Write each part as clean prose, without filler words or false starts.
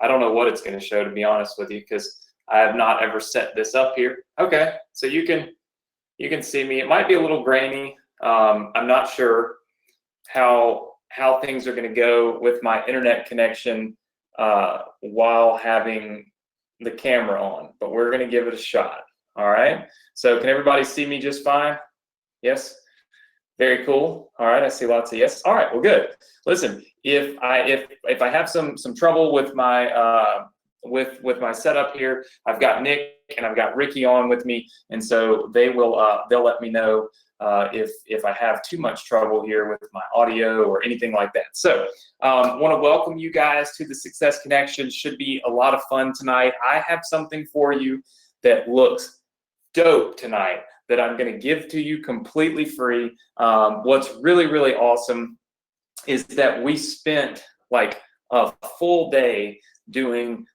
I don't know what it's going to show, to be honest with you, because I have not ever set this up here. Okay, so you can see me. It might be a little grainy. I'm not sure how things are going to go with my internet connection while having the camera on, but we're going to give it a shot. All right, so can everybody see me just fine? Yes. Very cool. All right, I see lots of yes. All right, well, good. Listen, if I have some trouble with my with my setup here, I've got Nick and I've got Ricky on with me, and so they'll let me know if I have too much trouble here with my audio or anything like that. So want to welcome you guys to the Success Connection. Should be a lot of fun tonight. I have something for you that looks dope tonight that I'm going to give to you completely free. What's really, really awesome is that we spent like a full day doing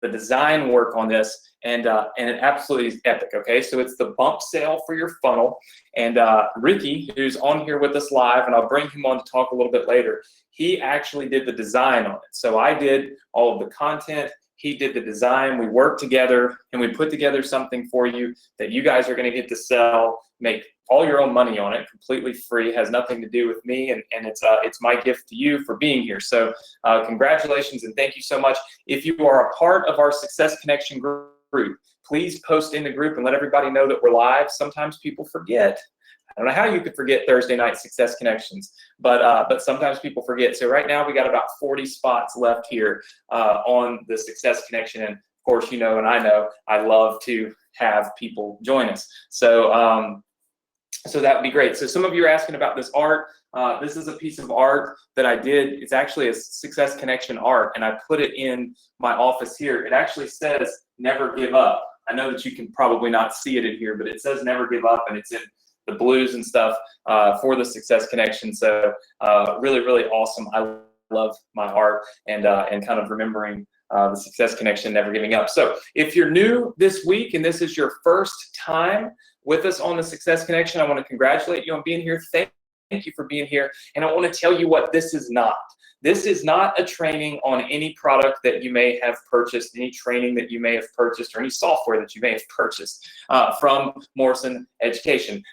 the design work on this, and it absolutely is epic. Okay, so it's the bump sale for your funnel, and Ricky, who's on here with us live, and I'll bring him on to talk a little bit later, he actually did the design on it. So I did all of the content, he did the design, we worked together, and we put together something for you that you guys are going to get to sell, make all your own money on it, completely free, has nothing to do with me, and it's my gift to you for being here. So congratulations and thank you so much. If you are a part of our Success Connection group, please post in the group and let everybody know that we're live. Sometimes people forget. I don't know how you could forget Thursday night Success Connections, but sometimes people forget. So right now we got about 40 spots left here on the Success Connection, and of course, you know, and I know I love to have people join us. So so that would be great. So some of you are asking about this art. This is a piece of art that I did. It's actually a Success Connection art, and I put it in my office here. It actually says "Never Give Up." I know that you can probably not see it in here, but it says "Never Give Up," and it's in the blues and stuff for the Success Connection. So really, really awesome. I love my art and kind of remembering the Success Connection, never giving up. So if you're new this week and this is your first time with us on the Success Connection, I want to congratulate you on being here. Thank you for being here. And I want to tell you what this is not. This is not a training on any product that you may have purchased, any training that you may have purchased, or any software that you may have purchased from Morrison Education.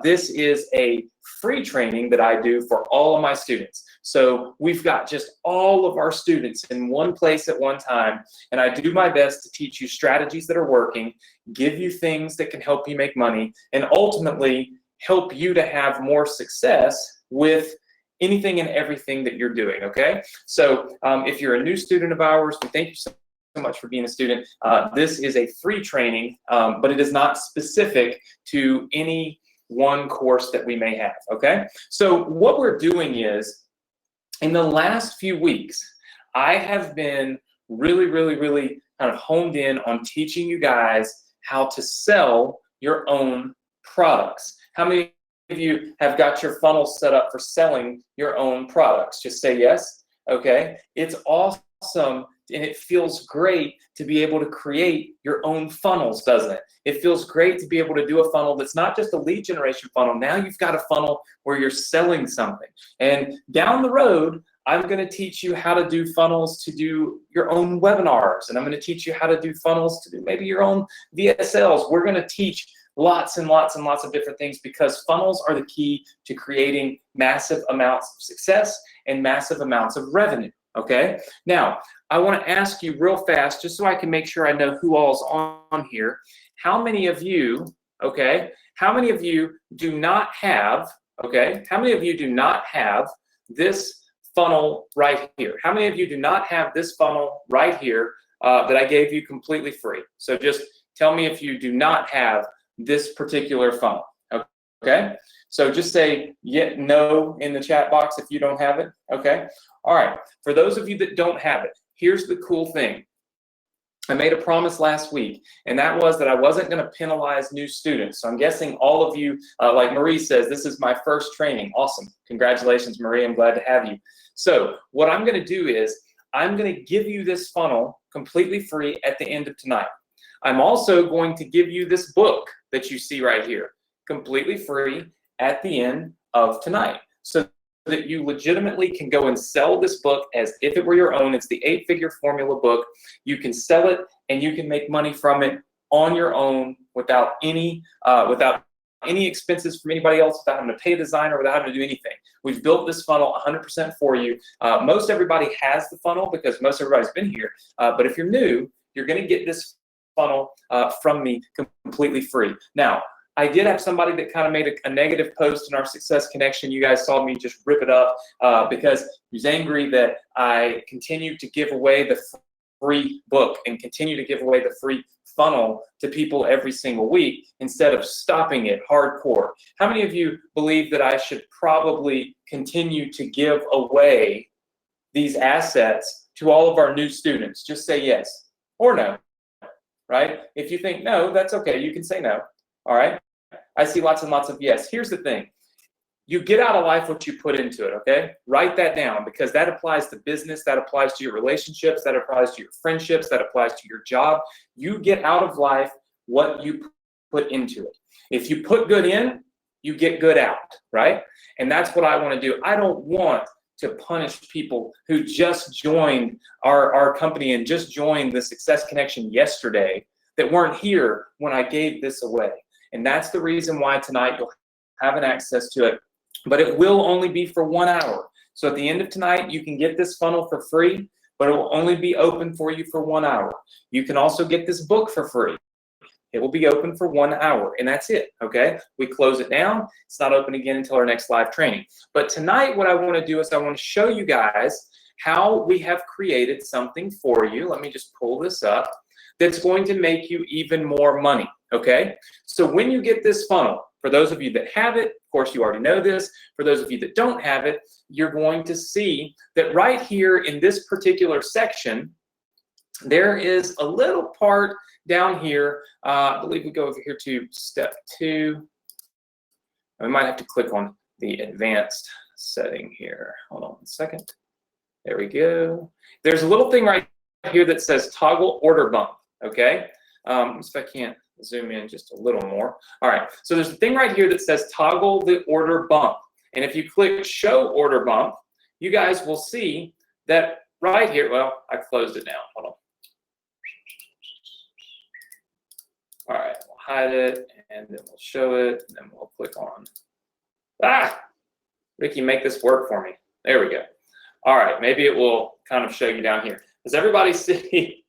This is a free training that I do for all of my students. So we've got just all of our students in one place at one time, and I do my best to teach you strategies that are working, give you things that can help you make money, and ultimately help you to have more success with anything and everything that you're doing, okay? So if you're a new student of ours, we thank you so much for being a student. This is a free training, but it is not specific to any one course that we may have, okay? So what we're doing is, in the last few weeks, I have been really, really, really kind of honed in on teaching you guys how to sell your own products. How many of you have got your funnel set up for selling your own products? Just say yes. Okay. It's awesome, and it feels great to be able to create your own funnels, doesn't it? It feels great to be able to do a funnel that's not just a lead generation funnel. Now you've got a funnel where you're selling something. And down the road, I'm going to teach you how to do funnels to do your own webinars, and I'm going to teach you how to do funnels to do maybe your own VSLs. We're going to teach lots and lots and lots of different things, because funnels are the key to creating massive amounts of success and massive amounts of revenue, okay? Now, I want to ask you real fast, just so I can make sure I know who all's on here, how many of you, okay, how many of you do not have, okay, how many of you do not have this funnel right here? How many of you do not have this funnel right here that I gave you completely free? So just tell me if you do not have this particular funnel, okay? So just say no in the chat box if you don't have it, okay? All right, for those of you that don't have it, here's the cool thing. I made a promise last week, and that was that I wasn't going to penalize new students. So I'm guessing all of you, like Marie says, this is my first training. Awesome. Congratulations, Marie. I'm glad to have you. So what I'm going to do is I'm going to give you this funnel completely free at the end of tonight. I'm also going to give you this book that you see right here, completely free at the end of tonight. So that you legitimately can go and sell this book as if it were your own. It's the 8-figure formula book. You can sell it and you can make money from it on your own without any expenses from anybody else, without having to pay a designer, without having to do anything. We've built this funnel 100% for you. Most everybody has the funnel because most everybody's been here. But if you're new, you're going to get this funnel from me completely free. Now, I did have somebody that kind of made a negative post in our Success Connection. You guys saw me just rip it up because he was angry that I continue to give away the free book and continue to give away the free funnel to people every single week instead of stopping it hardcore. How many of you believe that I should probably continue to give away these assets to all of our new students? Just say yes or no, right? If you think no, that's okay. You can say no. All right. I see lots and lots of yes. Here's the thing. You get out of life what you put into it, okay? Write that down because that applies to business, that applies to your relationships, that applies to your friendships, that applies to your job. You get out of life what you put into it. If you put good in, you get good out, right? And that's what I want to do. I don't want to punish people who just joined our company and just joined the Success Connection yesterday that weren't here when I gave this away. And that's the reason why tonight you'll have an access to it, but it will only be for 1 hour. So at the end of tonight, you can get this funnel for free, but it will only be open for you for 1 hour. You can also get this book for free. It will be open for 1 hour, and that's it, okay? We close it down. It's not open again until our next live training. But tonight, what I want to do is I want to show you guys how we have created something for you. Let me just pull this up. That's going to make you even more money, okay? So when you get this funnel, for those of you that have it, of course, you already know this. For those of you that don't have it, you're going to see that right here in this particular section, there is a little part down here. I believe we go over here to step 2. We might have to click on the advanced setting here. Hold on 1 second. There we go. There's a little thing right here that says toggle order bump, okay? Let's see if I can't zoom in just a little more. All right, so there's a thing right here that says toggle the order bump. And if you click show order bump, you guys will see that right here, well, I closed it now, hold on. All right, we'll hide it, and then we'll show it, and then we'll click on. Ricky, make this work for me. There we go. All right, maybe it will kind of show you down here. Does everybody see?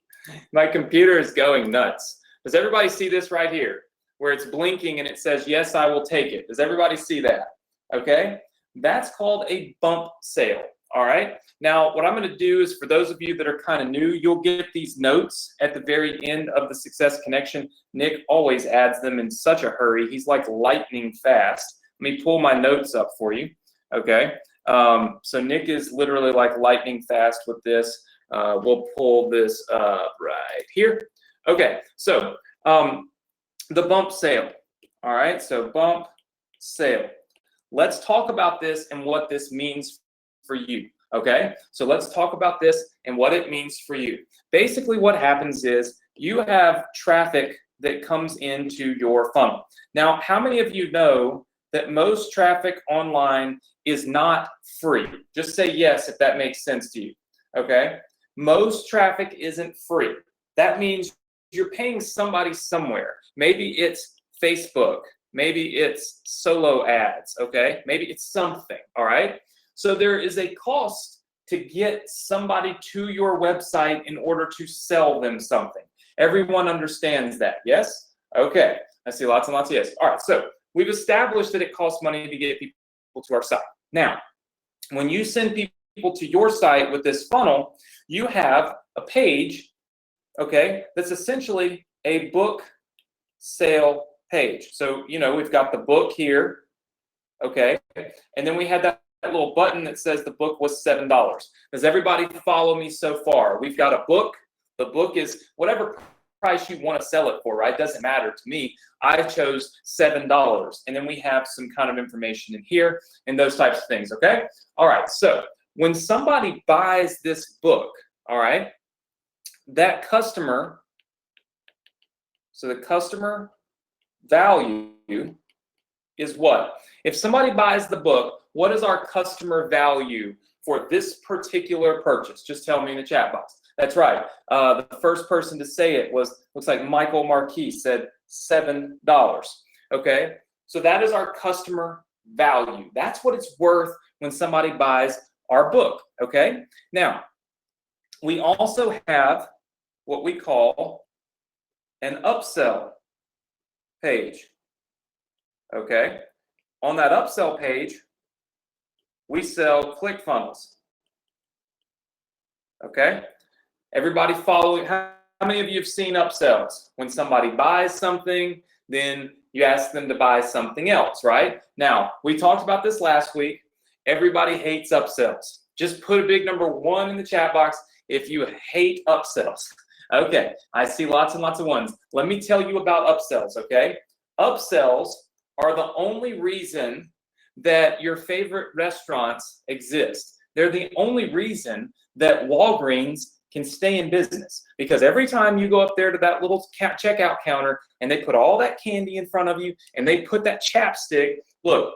My computer is going nuts. Does everybody see this right here where it's blinking and it says, yes, I will take it? Does everybody see that? Okay, that's called a bump sale. All right, now what I'm going to do is for those of you that are kind of new, you'll get these notes at the very end of the Success Connection. Nick always adds them in such a hurry. He's like lightning fast. Let me pull my notes up for you. Okay, so Nick is literally like lightning fast with this. We'll pull this up right here. Okay, so the bump sale. All right, so bump sale. Let's talk about this and what this means for you. Okay, so let's talk about this and what it means for you. Basically, what happens is you have traffic that comes into your funnel. Now, how many of you know that most traffic online is not free? Just say yes if that makes sense to you. Okay, most traffic isn't free. That means you're paying somebody somewhere. Maybe it's Facebook. Maybe it's solo ads, okay? Maybe it's something, all right? So there is a cost to get somebody to your website in order to sell them something. Everyone understands that, yes? Okay, I see lots and lots of yes. All right, so we've established that it costs money to get people to our site. Now, when you send people to your site with this funnel, you have a page, okay, that's essentially a book sale page. So, you know, we've got the book here, okay, and then we had that little button that says the book was $7. Does everybody follow me so far? We've got a book. The book is whatever price you want to sell it for, right? Doesn't matter to me. I chose $7. And then we have some kind of information in here and those types of things, okay? All right, so when somebody buys this book, all right, that customer, so the customer value is what? If somebody buys the book, what is our customer value for this particular purchase? Just tell me in the chat box. That's right. The first person to say it looks like Michael Marquis said $7. Okay, so that is our customer value. That's what it's worth when somebody buys our book. Okay, now we also have what we call an upsell page. Okay, on that upsell page, we sell ClickFunnels. Okay, everybody following. How many of you have seen upsells? When somebody buys something, then you ask them to buy something else, right? Now, we talked about this last week. Everybody hates upsells. Just put a big number 1 in the chat box if you hate upsells. Okay, I see lots and lots of ones. Let me tell you about upsells, okay? Upsells are the only reason that your favorite restaurants exist. They're the only reason that Walgreens can stay in business, because every time you go up there to that little checkout counter and they put all that candy in front of you and they put that chapstick, look,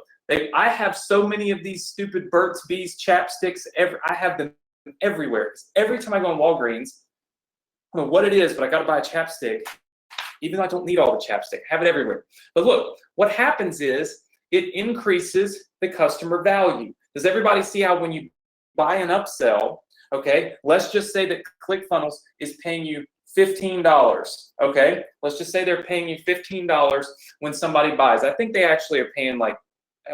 I have so many of these stupid Burt's Bees chapsticks. I have them everywhere. Every time I go in Walgreens, I don't know what it is, but I got to buy a chapstick, even though I don't need all the chapstick. I have it everywhere. But look, what happens is it increases the customer value. Does everybody see how when you buy an upsell, okay, let's just say that ClickFunnels is paying you $15, okay? Let's just say they're paying you $15 when somebody buys. I think they actually are paying like,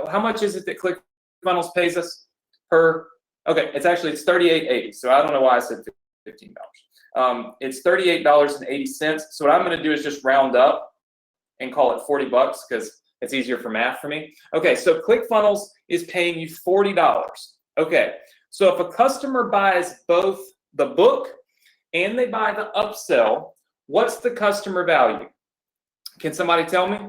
how much is it that ClickFunnels pays us per? Okay, it's $38.80. So I don't know why I said $15. It's $38.80. So what I'm going to do is just round up and call it $40 because it's easier for math for me. Okay, so ClickFunnels is paying you $40. Okay, so if a customer buys both the book and they buy the upsell, what's the customer value? Can somebody tell me?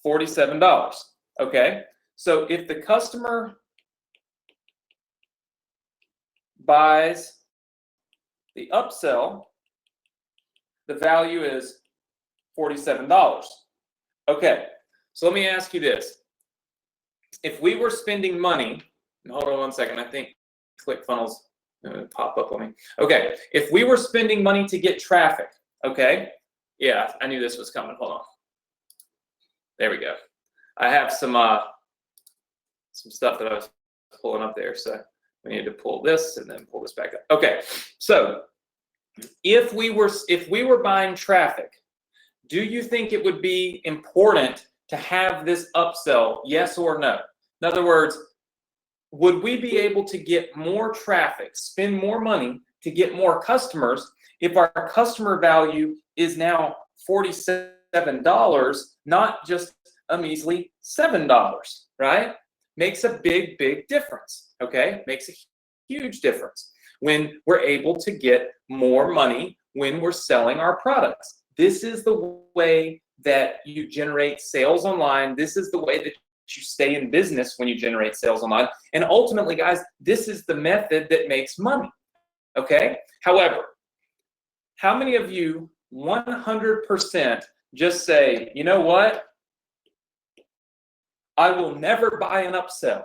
$47. Okay, so if the customer buys the upsell, the value is $47. Okay, so let me ask you this. If we were spending money, hold on one second, I think ClickFunnels pop up on me. Okay, if we were spending money to get traffic, okay, yeah, I knew this was coming, hold on. There we go. I have some stuff that I was pulling up there, so we need to pull this and then pull this back up. Okay, so if we were buying traffic, do you think it would be important to have this upsell, yes or no? In other words, would we be able to get more traffic, spend more money to get more customers if our customer value is now $47, not just a measly $7, right? Makes a big, big difference, okay? Makes a huge difference when we're able to get more money when we're selling our products. This is the way that you generate sales online. This is the way that you stay in business when you generate sales online. And ultimately, guys, this is the method that makes money, okay? However, how many of you 100% just say, you know what? I will never buy an upsell.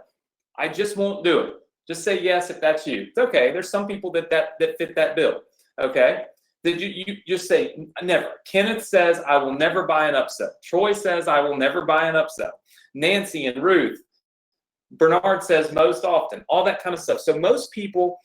I just won't do it. Just say yes if that's you. It's okay. There's some people that fit that bill, okay? Did you just say never? Kenneth says, I will never buy an upsell. Troy says, I will never buy an upsell. Nancy and Ruth. Bernard says most often, all that kind of stuff. So most people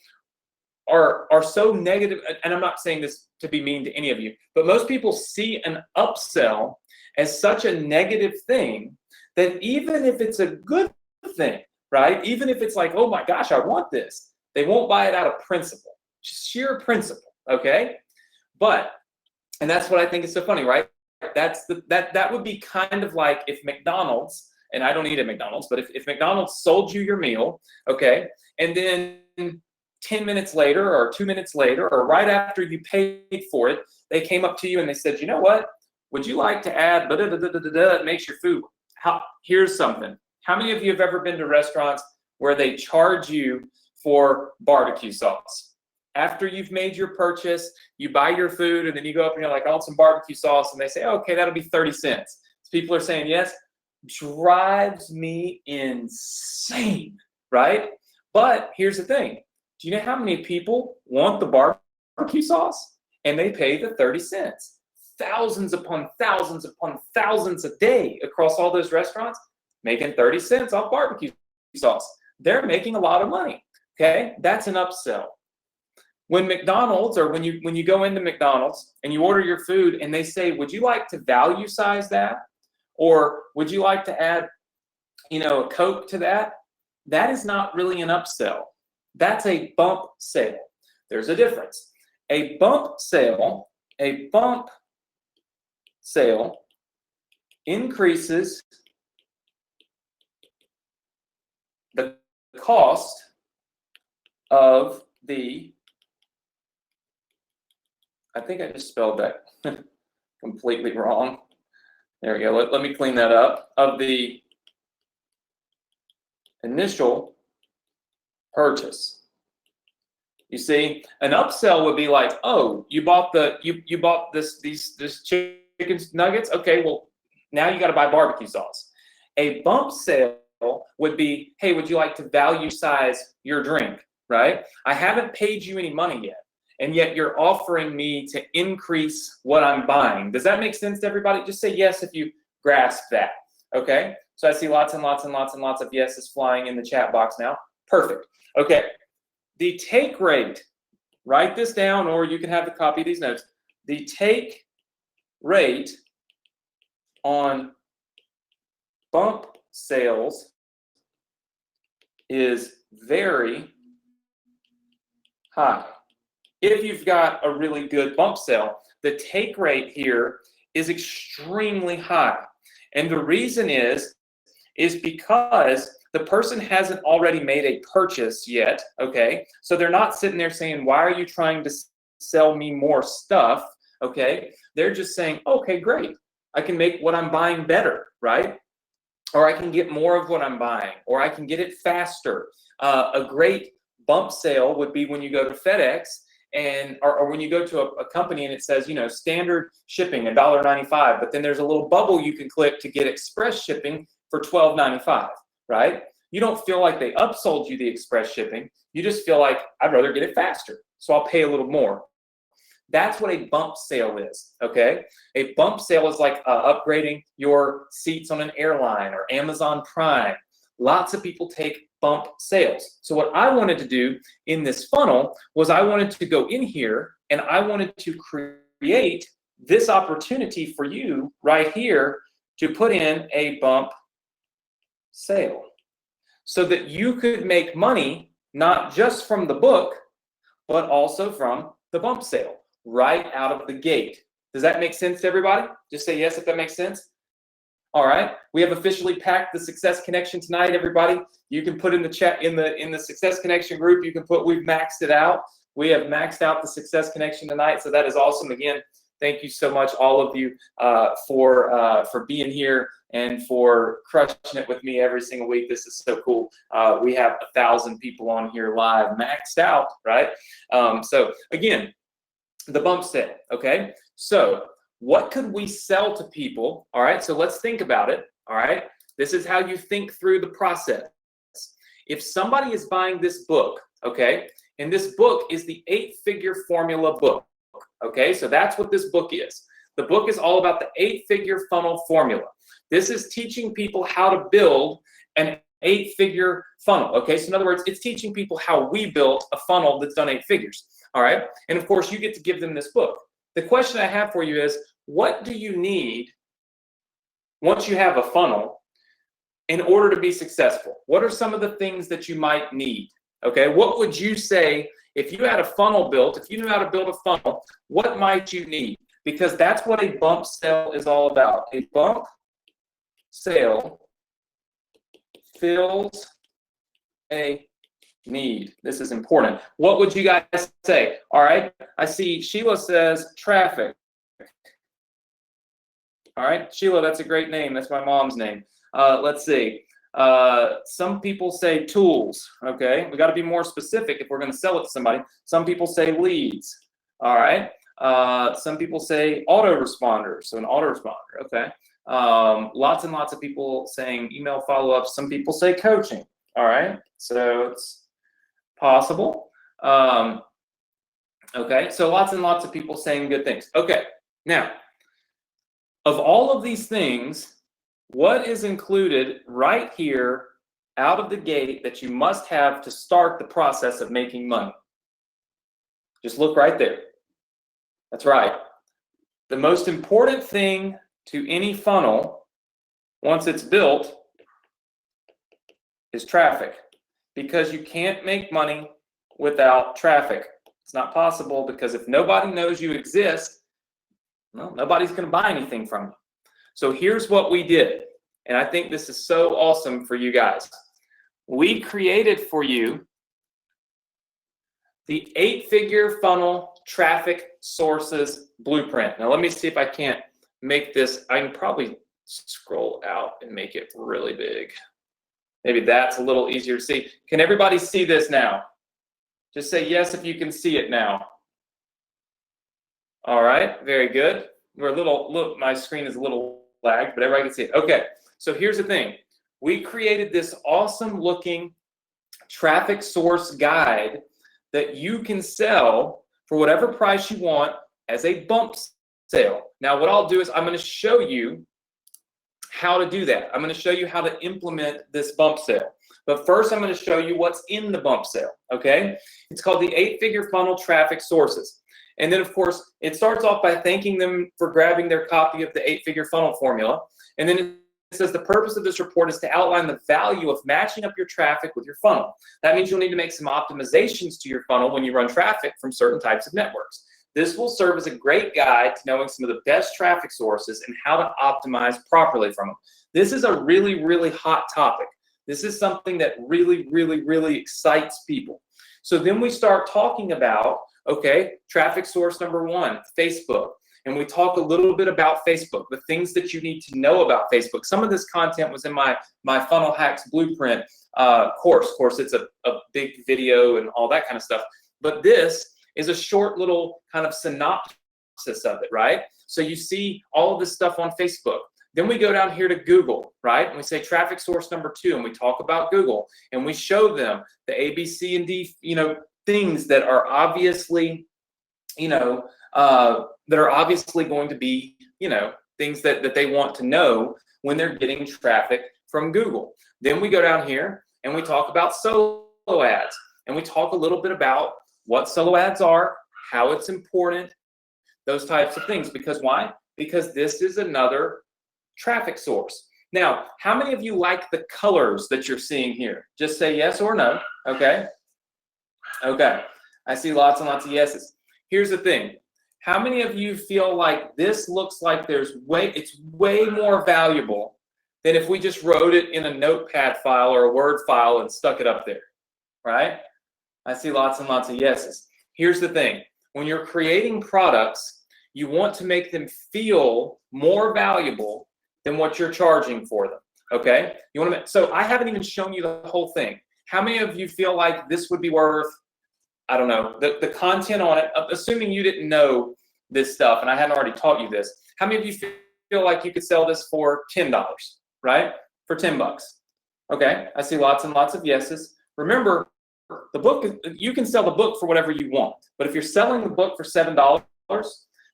are so negative, and I'm not saying this to be mean to any of you, but most people see an upsell as such a negative thing that even if it's a good thing, right? Even if it's like, oh my gosh, I want this, they won't buy it out of principle, just sheer principle, okay? But, and that's what I think is so funny, right? That would be kind of like if McDonald's, and I don't eat at McDonald's, but if McDonald's sold you your meal, okay, and then 10 minutes later or 2 minutes later or right after you paid for it, they came up to you and they said, you know what, would you like to add it makes your food. Here's something. How many of you have ever been to restaurants where they charge you for barbecue sauce? After you've made your purchase, you buy your food, and then you go up and you're like, I want some barbecue sauce, and they say, okay, that'll be 30 cents. So people are saying yes. drives me insane, right? But here's the thing. Do you know how many people want the barbecue sauce? And they pay the 30 cents. Thousands upon thousands upon thousands a day across all those restaurants making 30 cents off barbecue sauce. They're making a lot of money, okay? That's an upsell. When McDonald's, or when you go into McDonald's and you order your food and they say, would you like to value size that? Or would you like to add, a Coke to that? That is not really an upsell. That's a bump sale. There's a difference. A bump sale increases the cost of the, I think I just spelled that completely wrong. There we go. Let me clean that up. Of the initial purchase. You see, an upsell would be like, oh, you bought this chicken nuggets. Okay, well, now you got to buy barbecue sauce. A bump sale would be, hey, would you like to value size your drink? Right? I haven't paid you any money yet, and yet you're offering me to increase what I'm buying. Does that make sense to everybody? Just say yes if you grasp that. Okay? So I see lots and lots and lots and lots of yeses flying in the chat box now. Perfect. Okay. The take rate, write this down, or you can have the copy of these notes. The take rate on bump sales is very high. If you've got a really good bump sale, the take rate here is extremely high. And the reason is because the person hasn't already made a purchase yet, okay? So they're not sitting there saying, why are you trying to sell me more stuff, okay? They're just saying, okay, great. I can make what I'm buying better, right? Or I can get more of what I'm buying, or I can get it faster. A great bump sale would be when you go to FedEx or when you go to a company and it says, standard shipping, $1.95, but then there's a little bubble you can click to get express shipping for $12.95, right? You don't feel like they upsold you the express shipping. You just feel like, I'd rather get it faster, so I'll pay a little more. That's what a bump sale is, okay? A bump sale is like upgrading your seats on an airline or Amazon Prime. Lots of people take bump sales. So what I wanted to do in this funnel was I wanted to go in here and I wanted to create this opportunity for you right here to put in a bump sale so that you could make money not just from the book, but also from the bump sale right out of the gate. Does that make sense to everybody? Just say yes if that makes sense. All right, we have officially packed the Success Connection tonight, everybody. You can put in the chat in the Success Connection group. You can put we've maxed it out. We have maxed out the Success Connection tonight, so that is awesome. Again, thank you so much, all of you, for being here and for crushing it with me every single week. This is so cool. We have 1,000 people on here live, maxed out, right? So again, the bump sale. Okay, so what could we sell to people? All right, so let's think about it. All right, this is how you think through the process. If somebody is buying this book, okay, and this book is the 8-figure formula book, okay, so that's what this book is. The book is all about the 8-figure funnel formula. This is teaching people how to build an 8-figure funnel, okay? So in other words, it's teaching people how we built a funnel that's done 8 figures, all right? And of course, you get to give them this book. The question I have for you is, what do you need once you have a funnel in order to be successful? What are some of the things that you might need? Okay, what would you say if you had a funnel built, if you knew how to build a funnel, what might you need? Because that's what a bump sale is all about. A bump sale fills a need. This is important. What would you guys say? All right, I see Sheila says traffic. All right, Sheila, that's a great name. That's my mom's name. Let's see. Some people say tools. Okay, we got to be more specific if we're going to sell it to somebody. Some people say leads. All right. Some people say autoresponders. So an autoresponder. Okay. Lots and lots of people saying email follow-ups. Some people say coaching. All right, so it's possible. Okay, so lots and lots of people saying good things. Okay, now, of all of these things, what is included right here out of the gate that you must have to start the process of making money? Just look right there. That's right. The most important thing to any funnel, once it's built, is traffic, because you can't make money without traffic. It's not possible, because if nobody knows you exist, well, nobody's going to buy anything from you. So here's what we did, and I think this is so awesome for you guys. We created for you the 8-figure funnel traffic sources blueprint. Now let me see if I can't make this. I can probably scroll out and make it really big. Maybe that's a little easier to see. Can everybody see this now? Just say yes if you can see it now. All right, very good. We're a little, look, my screen is a little lagged, but everybody can see it. Okay, so here's the thing. We created this awesome looking traffic source guide that you can sell for whatever price you want as a bump sale. Now, what I'll do is I'm going to show you how to do that. I'm going to show you how to implement this bump sale. But first, I'm going to show you what's in the bump sale, okay? It's called the 8-figure funnel traffic sources. And then, of course, it starts off by thanking them for grabbing their copy of the 8-figure funnel formula. And then it says the purpose of this report is to outline the value of matching up your traffic with your funnel. That means you'll need to make some optimizations to your funnel when you run traffic from certain types of networks. This will serve as a great guide to knowing some of the best traffic sources and how to optimize properly from them. This is a really, really hot topic. This is something that really, really, really excites people. So then we start talking about, okay, traffic source number 1, Facebook. And we talk a little bit about Facebook, the things that you need to know about Facebook. Some of this content was in my Funnel Hacks Blueprint course. Of course, it's a big video and all that kind of stuff. But this is a short little kind of synopsis of it, right? So you see all of this stuff on Facebook. Then we go down here to Google, right? And we say traffic source number 2, and we talk about Google, and we show them the A, B, C, and D, things that are obviously, that are obviously going to be, things that they want to know when they're getting traffic from Google. Then we go down here and we talk about solo ads, and we talk a little bit about what solo ads are, how it's important, those types of things. Because why? Because this is another traffic source. Now, how many of you like the colors that you're seeing here? Just say yes or no, okay? Okay, I see lots and lots of yeses. Here's the thing. How many of you feel like this looks like it's way more valuable than if we just wrote it in a notepad file or a Word file and stuck it up there, right? I see lots and lots of yeses. Here's the thing. When you're creating products, you want to make them feel more valuable than what you're charging for them, okay? So I haven't even shown you the whole thing. How many of you feel like this would be worth, I don't know, the content on it, assuming you didn't know this stuff and I hadn't already taught you this, how many of you feel like you could sell this for $10, right? For 10 bucks. Okay, I see lots and lots of yeses. Remember, the book, you can sell the book for whatever you want, but if you're selling the book for $7,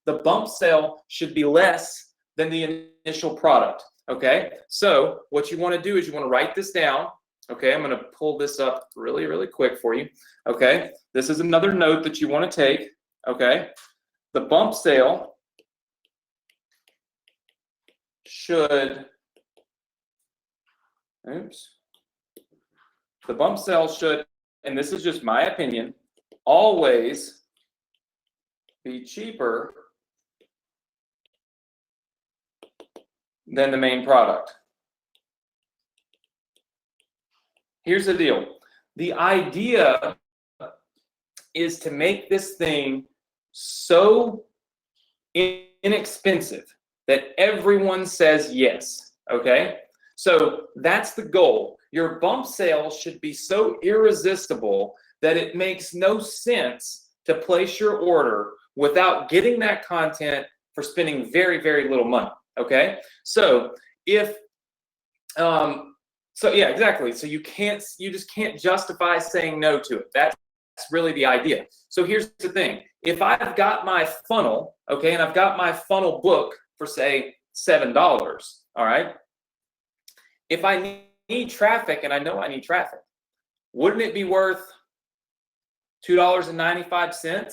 the bump sale should be less than the initial product, okay? So what you want to do is you want to write this down, okay? I'm going to pull this up really, really quick for you, okay? This is another note that you want to take, okay? The bump sale should, the bump sale should, and this is just my opinion, always be cheaper than the main product. Here's the deal. The idea is to make this thing so inexpensive that everyone says yes, okay? So that's the goal. Your bump sale should be so irresistible that it makes no sense to place your order without getting that content for spending very, very little money, Okay, so if so yeah, exactly. So you just can't justify saying no to it. That's really the idea. So here's the thing. If I've got my funnel, okay, and I've got my funnel book for say $7, all right? If I need traffic and I know I need traffic, wouldn't it be worth $2.95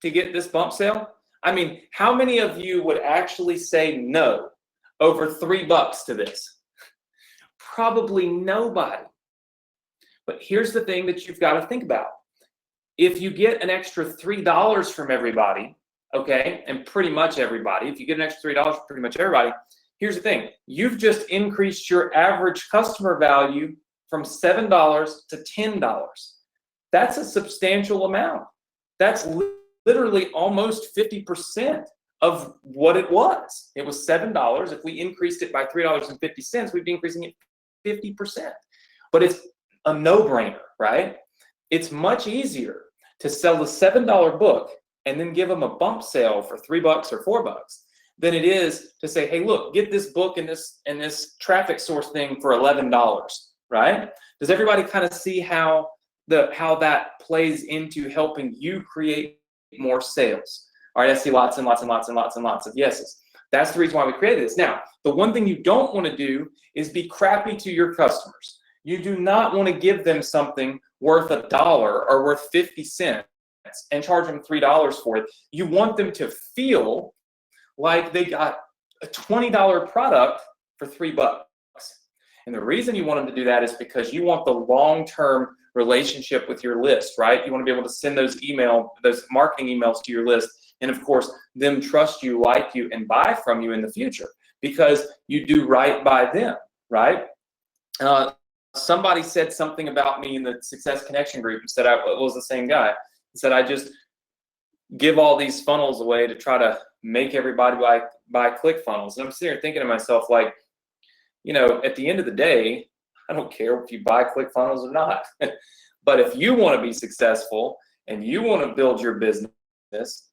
to get this bump sale? I mean, how many of you would actually say no over $3 to this? Probably nobody. But here's the thing that you've got to think about. If you get an extra $3 from everybody, okay, and pretty much everybody, if you get an extra $3 from pretty much everybody, here's the thing. You've just increased your average customer value from $7 to $10. That's a substantial amount. That's literally almost 50% of what it was. It was $7. If we increased it by $3.50, we'd be increasing it 50%. But it's a no-brainer, right? It's much easier to sell the $7 book and then give them a bump sale for $3 or $4 than it is to say, hey, look, get this book and this traffic source thing for $11, right? Does everybody kind of see how that plays into helping you create more sales? All right, I see lots and lots and lots and lots and lots of yeses. That's the reason why we created this. Now, the one thing you don't want to do is be crappy to your customers. You do not want to give them something worth $1 or worth 50 cents and charge them $3 for it. You want them to feel like they got a $20 product for $3. And the reason you want them to do that is because you want the long-term relationship with your list, right? You want to be able to send those marketing emails to your list, and of course, them trust you, like you, and buy from you in the future because you do right by them, right? Somebody said something about me in the Success Connection group and said it was the same guy. He said I just give all these funnels away to try to make everybody buy ClickFunnels. And I'm sitting here thinking to myself, like, you know, at the end of the day, I don't care if you buy ClickFunnels or not. But if you want to be successful and you want to build your business,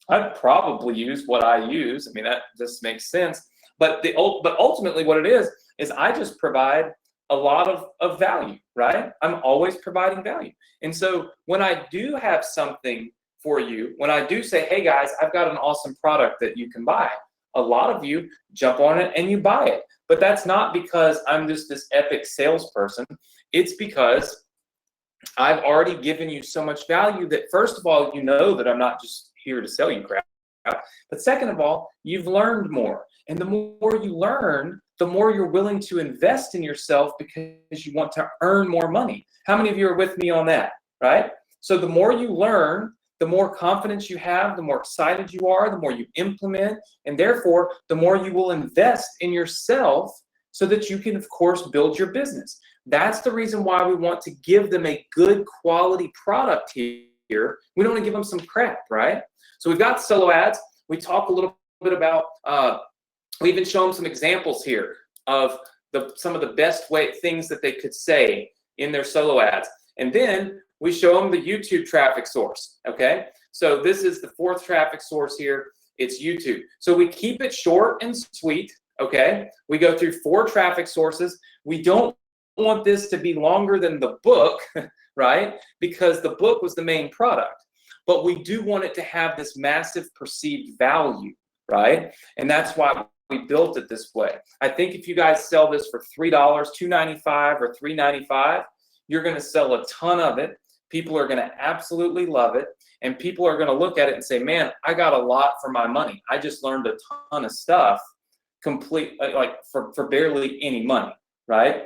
I'd probably use what I use. I mean, that just makes sense. But ultimately what it is I just provide a lot of value, right? I'm always providing value. And so when I do have something for you, when I do say, hey guys, I've got an awesome product that you can buy, a lot of you jump on it and you buy it. But that's not because I'm just this epic salesperson. It's because I've already given you so much value that, first of all, you know that I'm not just here to sell you crap. But second of all, you've learned more. And the more you learn, the more you're willing to invest in yourself because you want to earn more money. How many of you are with me on that, right? So the more you learn, the more confidence you have, the more excited you are, the more you implement, and therefore, the more you will invest in yourself so that you can, of course, build your business. That's the reason why we want to give them a good quality product here. We don't want to give them some crap, right? So we've got solo ads. We talk a little bit about, we even show them some examples here of some of the best things that they could say in their solo ads. And then we show them the YouTube traffic source, okay? So this is the fourth traffic source here. It's YouTube. So we keep it short and sweet, okay? We go through 4 traffic sources. We don't want this to be longer than the book, right? Because the book was the main product. But we do want it to have this massive perceived value, right? And that's why we built it this way. I think if you guys sell this for $3, $2.95 or $3.95, you're going to sell a ton of it. People are going to absolutely love it. And people are going to look at it and say, man, I got a lot for my money. I just learned a ton of stuff for barely any money, right?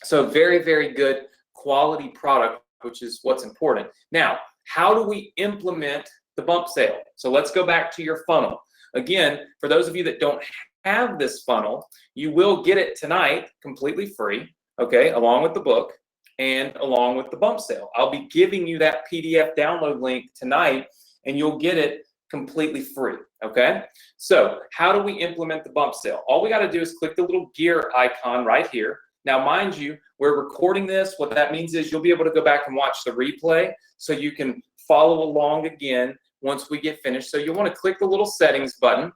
So very, very good quality product, which is what's important. Now, how do we implement the bump sale? So let's go back to your funnel. Again, for those of you that don't have this funnel, you will get it tonight completely free, okay, along with the book and along with the bump sale. I'll be giving you that PDF download link tonight, and you'll get it completely free, okay? So how do we implement the bump sale? All we got to do is click the little gear icon right here. Now, mind you, we're recording this. What that means is you'll be able to go back and watch the replay so you can follow along again once we get finished. So you'll want to click the little settings button.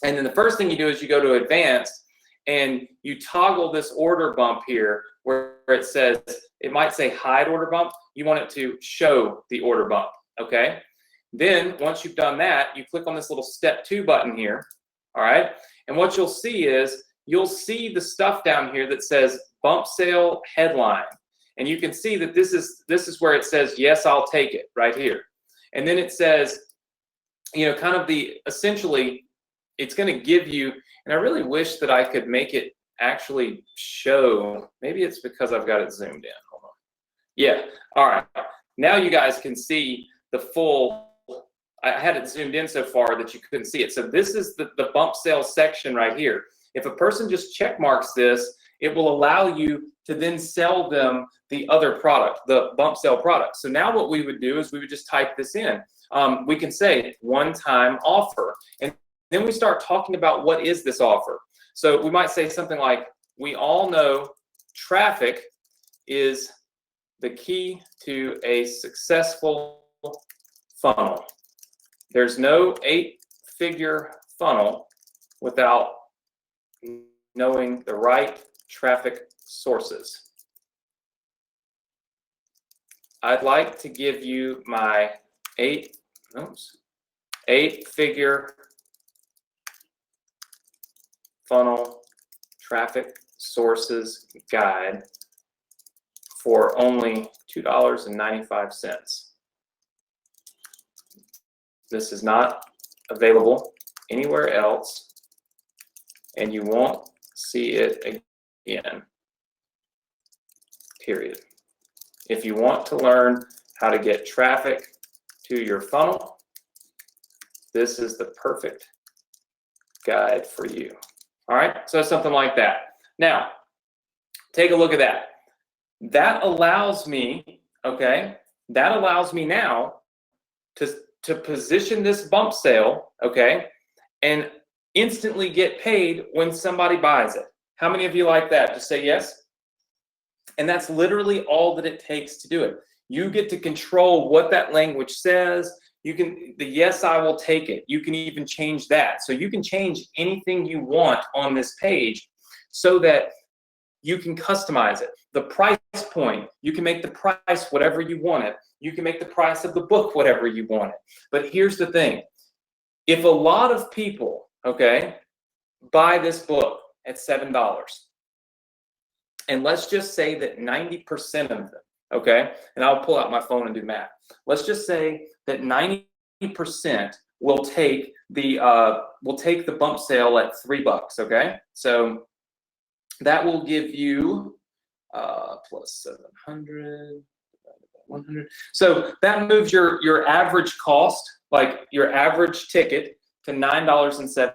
And then the first thing you do is you go to advanced and you toggle this order bump here where it says, it might say hide order bump. You want it to show the order bump, okay? Then once you've done that, you click on this little step 2 button here, all right? And what you'll see is, you'll see the stuff down here that says bump sale headline. And you can see that this is where it says, yes, I'll take it, right here. And then it says, you know, kind of essentially, it's going to give you, and I really wish that I could make it actually show, maybe it's because I've got it zoomed in. Hold on. Yeah, all right. Now you guys can see the full, I had it zoomed in so far that you couldn't see it. So this is the bump sales section right here. If a person just check marks this, it will allow you to then sell them the other product, the bump sale product. So now what we would do is we would just type this in. We can say one-time offer. And then we start talking about what is this offer. So we might say something like, we all know traffic is the key to a successful funnel. There's no 8-figure funnel without knowing the right traffic sources. I'd like to give you my 8-figure funnel traffic sources guide for only $2.95. This is not available anywhere else, and you won't see it again, period. If you want to learn how to get traffic to your funnel, this is the perfect guide for you. All right, so something like that. Now, take a look at that. That allows me, okay, that allows me now to position this bump sale, okay, and instantly get paid when somebody buys it. How many of you like that? Just say yes. And that's literally all that it takes to do it. You get to control what that language says. You can, the yes, I will take it. You can even change that. So you can change anything you want on this page so that you can customize it. The price point, you can make the price whatever you want it. You can make the price of the book whatever you want it. But here's the thing. If a lot of people, okay, buy this book at $7, and let's just say that 90% of them, okay, and I'll pull out my phone and do math. Let's just say that 90% will take the bump sale at $3, okay? So that will give you plus 700, 100. So that moves your average cost, like your average ticket, to $9.70.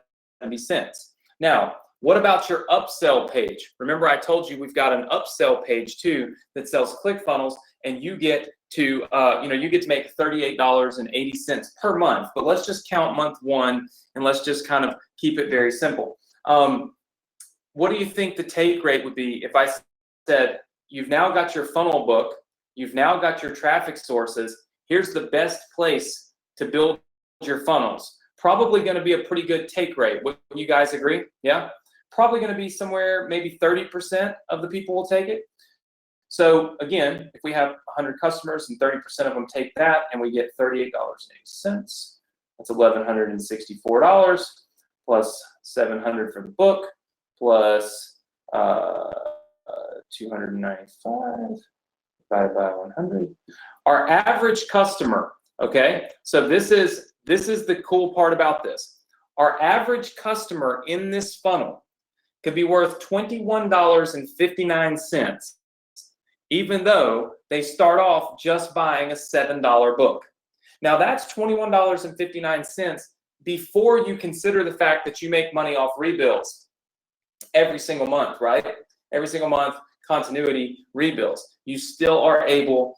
Now, what about your upsell page? Remember, I told you we've got an upsell page too that sells ClickFunnels, and you get to you get to make $38.80 per month. But let's just count month 1, and let's just kind of keep it very simple. What do you think the take rate would be if I said, you've now got your funnel book, you've now got your traffic sources, here's the best place to build your funnels? Probably going to be a pretty good take rate. Would you guys agree? Yeah? Probably going to be somewhere, maybe 30% of the people will take it. So again, if we have 100 customers and 30% of them take that, and we get $38.80, that's $1,164 plus $700 for the book plus 295 divided by 100. Our average customer, okay, so this is the cool part about this. Our average customer in this funnel could be worth $21.59, even though they start off just buying a $7 book. Now that's $21.59 before you consider the fact that you make money off rebills every single month, right? Every single month, continuity rebills. You still are able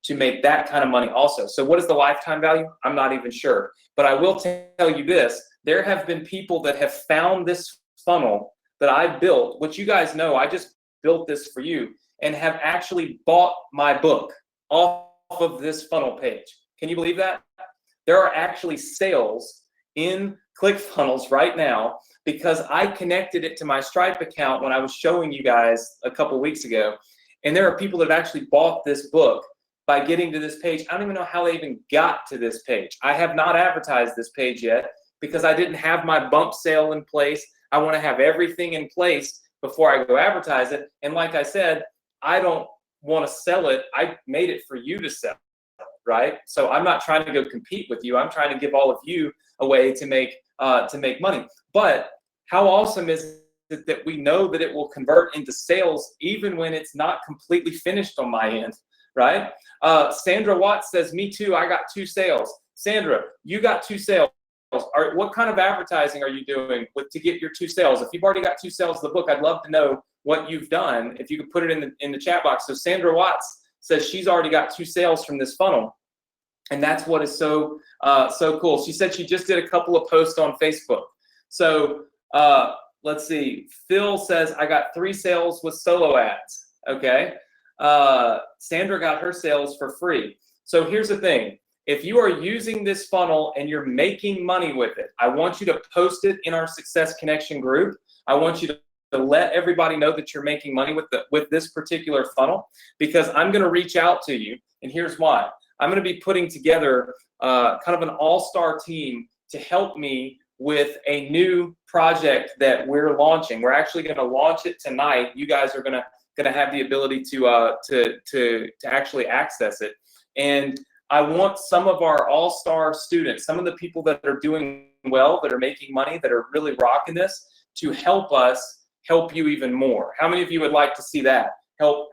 to make that kind of money also. So what is the lifetime value? I'm not even sure. But I will tell you this, there have been people that have found this funnel that I built, which you guys know, I just built this for you, and have actually bought my book off of this funnel page. Can you believe that? There are actually sales in ClickFunnels right now because I connected it to my Stripe account when I was showing you guys a couple weeks ago. And there are people that have actually bought this book by getting to this page. I don't even know how they even got to this page. I have not advertised this page yet because I didn't have my bump sale in place. I want to have everything in place before I go advertise it. And like I said, I don't want to sell it. I made it for you to sell, right? So I'm not trying to go compete with you. I'm trying to give all of you a way to make money. But how awesome is it that we know that it will convert into sales even when it's not completely finished on my end, right? Sandra Watts says, me too, I got 2 sales. Sandra, you got 2 sales. What kind of advertising are you doing to get your 2 sales? If you've already got 2 sales of the book, I'd love to know what you've done. If you could put it in the chat box. So Sandra Watts says she's already got 2 sales from this funnel. And that's what is so cool. She said she just did a couple of posts on Facebook. So let's see. Phil says, I got 3 sales with solo ads. Okay. Sandra got her sales for free. So here's the thing. If you are using this funnel and you're making money with it, I want you to post it in our Success Connection group. I want you to let everybody know that you're making money with this particular funnel, because I'm going to reach out to you. And here's why. I'm going to be putting together kind of an all-star team to help me with a new project that we're launching. We're actually going to launch it tonight. You guys are going to have the ability to actually access it. And I want some of our all-star students, some of the people that are doing well, that are making money, that are really rocking this, to help us help you even more. How many of you would like to see that?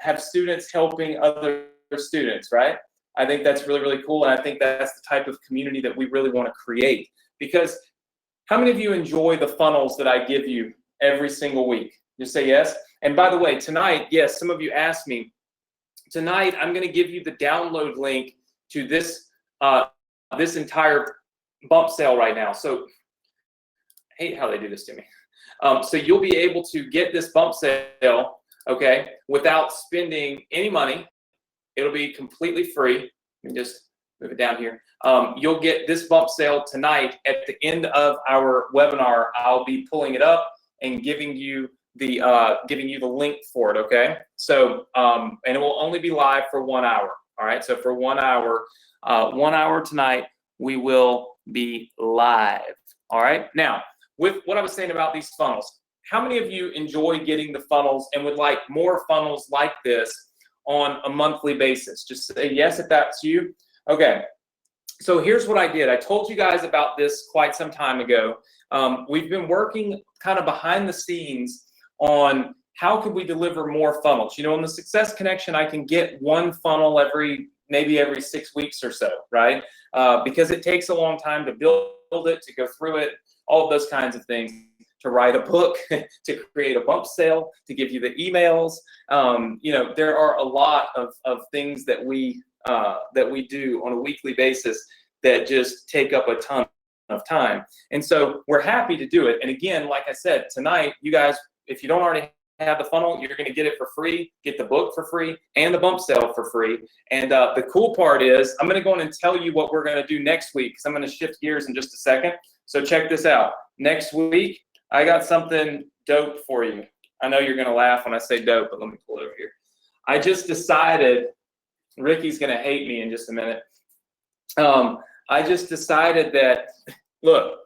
Have students helping other students, right? I think that's really, really cool. And I think that's the type of community that we really want to create. Because how many of you enjoy the funnels that I give you every single week? Just say yes. And by the way, tonight, yes, some of you asked me, tonight I'm going to give you the download link to this this entire bump sale right now. So I hate how they do this to me. So you'll be able to get this bump sale, okay, without spending any money. It'll be completely free. Let me just move it down here. You'll get this bump sale tonight. At the end of our webinar, I'll be pulling it up and giving you the link for it, okay? So and it will only be live for 1 hour. All right, so for 1 hour, 1 hour tonight, we will be live. All right, now with what I was saying about these funnels, how many of you enjoy getting the funnels and would like more funnels like this on a monthly basis? Just say yes if that's you. Okay, so here's what I did. I told you guys about this quite some time ago. We've been working kind of behind the scenes on how could we deliver more funnels. You know, in the Success Connection, I can get 1 funnel maybe every 6 weeks or so, right? Because it takes a long time to build it, to go through it, all of those kinds of things, to write a book, to create a bump sale, to give you the emails. You know, there are a lot of things that we do on a weekly basis that just take up a ton of time. And so we're happy to do it. And again, like I said, tonight, you guys, if you don't already have the funnel, you're going to get it for free, get the book for free, and the bump sale for free. And the cool part is I'm going to go in and tell you what we're going to do next week, because I'm going to shift gears in just a second. So check this out. Next week, I got something dope for you. I know you're going to laugh when I say dope, but let me pull it over here. I just decided, Ricky's going to hate me in just a minute. I just decided that, look,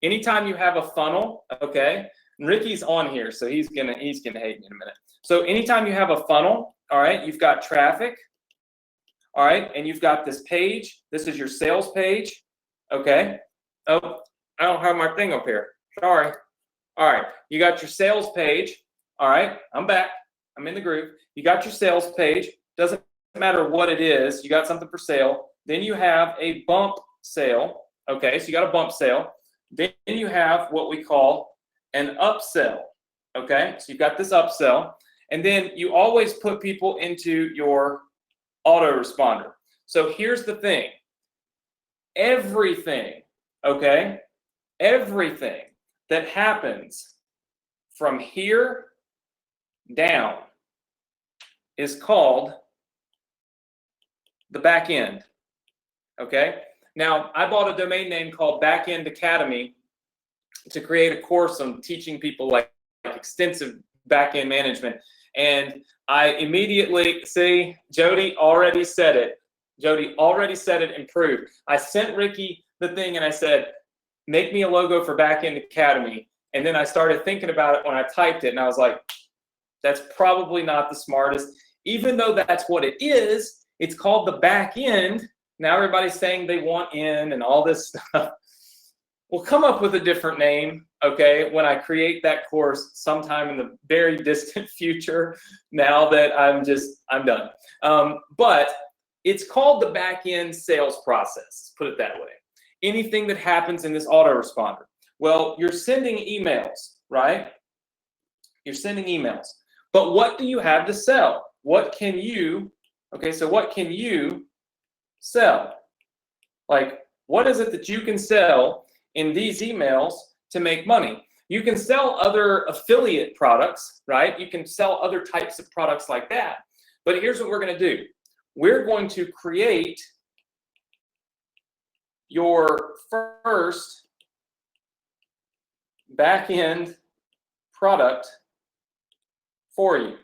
anytime you have a funnel, okay, Ricky's on here, so he's gonna hate me in a minute. So anytime you have a funnel, all right, you've got traffic, all right, and you've got this page. This is your sales page, okay. Oh, I don't have my thing up here. Sorry. All right, you got your sales page. All right, I'm back. I'm in the groove. You got your sales page. Doesn't matter what it is. You got something for sale. Then you have a bump sale. Okay, so you got a bump sale. Then you have what we call an upsell. Okay, so you've got this upsell, and then you always put people into your autoresponder. So here's the thing. Everything, okay, everything that happens from here down is called the back end. Okay, now I bought a domain name called Backend Academy to create a course on teaching people like extensive back-end management. And I immediately, see, Jody already said it. Jody already said it, improved. I sent Ricky the thing and I said, make me a logo for Back-End Academy. And then I started thinking about it when I typed it, and I was like, that's probably not the smartest. Even though that's what it is, it's called the back end. Now everybody's saying they want in and all this stuff. We'll come up with a different name, okay, when I create that course sometime in the very distant future, now that I'm done. But it's called the back-end sales process, put it that way. Anything that happens in this autoresponder. Well, you're sending emails, right? You're sending emails. But what do you have to sell? What can you, okay, so what can you sell? Like, what is it that you can sell in these emails to make money? You can sell other affiliate products, right? You can sell other types of products like that. But here's what we're going to do. We're going to create your first back-end product for you.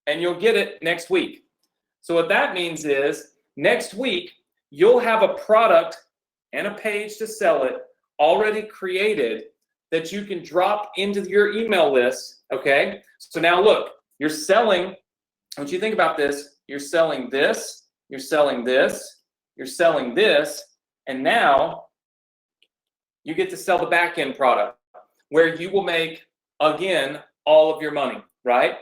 And you'll get it next week. So what that means is next week, you'll have a product and a page to sell it already created that you can drop into your email list, okay? So now look, you're selling, once you think about this, you're selling this, you're selling this, you're selling this, and now you get to sell the back-end product where you will make, again, all of your money, right?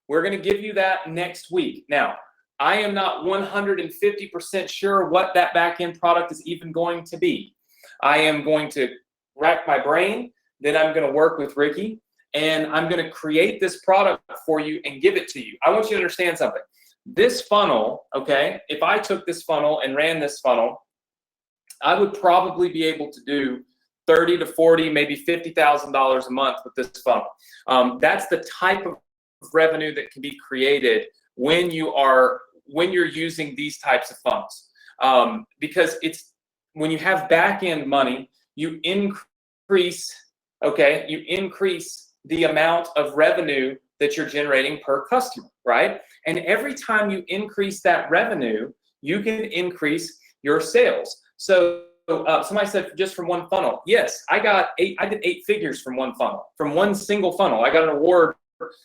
We're going to give you that next week. Now, I am not 150% sure what that back-end product is even going to be. I am going to rack my brain, then I'm going to work with Ricky, and I'm going to create this product for you and give it to you. I want you to understand something. This funnel, okay, if I took this funnel and ran this funnel, I would probably be able to do $30 to $40, maybe $50,000 a month with this funnel. That's the type of revenue that can be created when you're using these types of funnels. Because it's when you have back-end money, you increase, okay, you increase the amount of revenue that you're generating per customer, right? And every time you increase that revenue, you can increase your sales. So somebody said just from one funnel. Yes, I did 8 figures from one funnel, from one single funnel. I got an award,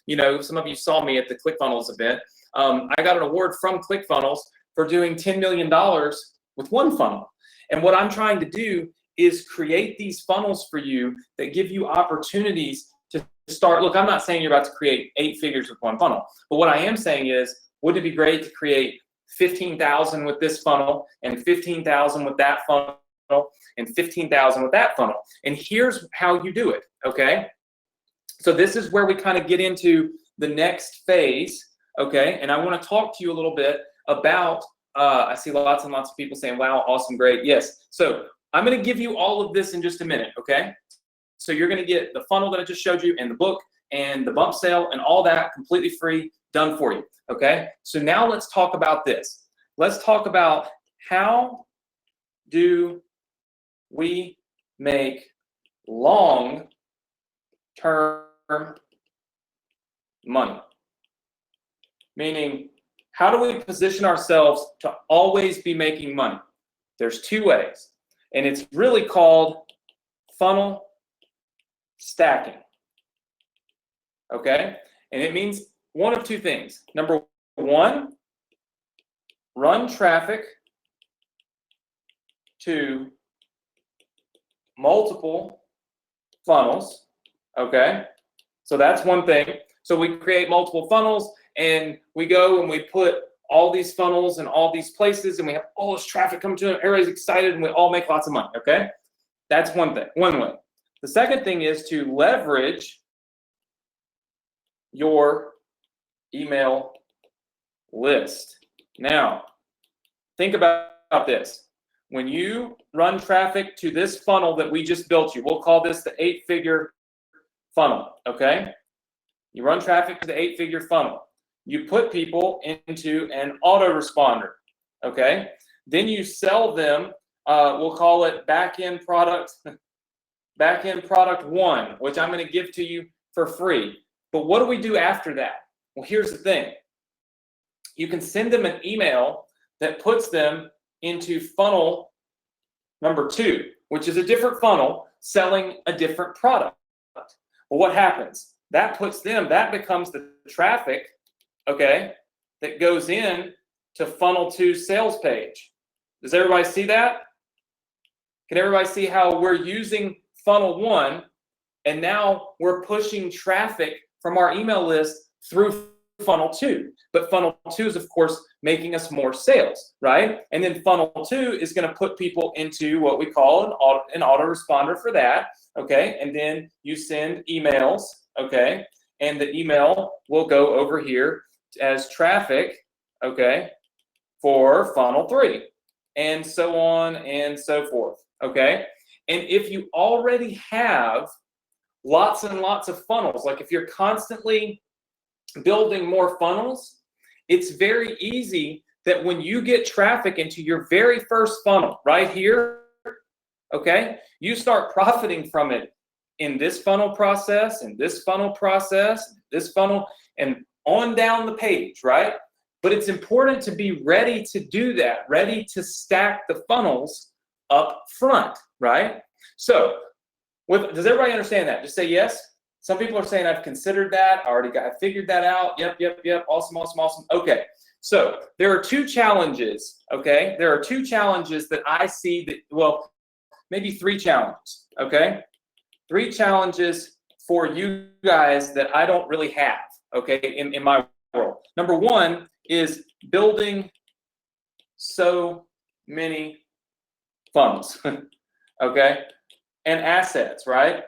you know, some of you saw me at the ClickFunnels event. I got an award from ClickFunnels for doing $10 million with one funnel. And what I'm trying to do is create these funnels for you that give you opportunities to start. Look, I'm not saying you're about to create 8 figures with one funnel, but what I am saying is, wouldn't it be great to create 15,000 with this funnel and 15,000 with that funnel and 15,000 with that funnel? And here's how you do it, okay? So this is where we kind of get into the next phase, okay? And I want to talk to you a little bit about, I see lots and lots of people saying, wow, awesome, great. Yes. So I'm going to give you all of this in just a minute, okay? So you're going to get the funnel that I just showed you and the book and the bump sale and all that completely free, done for you, okay? So now let's talk about this. Let's talk about how do we make long-term money? Meaning, how do we position ourselves to always be making money? There's 2 ways, and it's really called funnel stacking, okay? And it means one of 2 things. Number 1, run traffic to multiple funnels, okay? So that's one thing. So we create multiple funnels, and we go and we put all these funnels in all these places, and we have all this traffic coming to them. Everybody's excited, and we all make lots of money, okay? That's one thing, one way. The second thing is to leverage your email list. Now, think about this. When you run traffic to this funnel that we just built you, we'll call this the 8-figure funnel, okay? You run traffic to the 8-figure funnel. You put people into an autoresponder, okay? Then you sell them we'll call it back-end product 1, which I'm going to give to you for free. But what do we do after that? Well, here's the thing. You can send them an email that puts them into funnel number 2, which is a different funnel selling a different product. Well, what happens? That becomes the traffic, okay, that goes in to funnel 2 sales page. Does everybody see that? Can everybody see how we're using funnel 1 and now we're pushing traffic from our email list through funnel 2? But funnel 2 is, of course, making us more sales, right? And then funnel 2 is going to put people into what we call an autoresponder for that, okay? And then you send emails, okay? And the email will go over here as traffic, okay, for funnel 3, and so on and so forth, okay? And if you already have lots and lots of funnels, like if you're constantly building more funnels, it's very easy that when you get traffic into your very first funnel right here, okay, you start profiting from it in this funnel process, and this funnel process, this funnel, and on down the page, right? But it's important to be ready to do that, ready to stack the funnels up front, right? So, does everybody understand that? Just say yes. Some people are saying, I've considered that. I figured that out. Yep. Awesome. Okay. So there are 2 challenges, okay? There are 2 challenges that I see that, well, maybe 3 challenges, okay? 3 challenges for you guys that I don't really have, okay, in my world. Number 1 is building so many funnels, okay, and assets, right?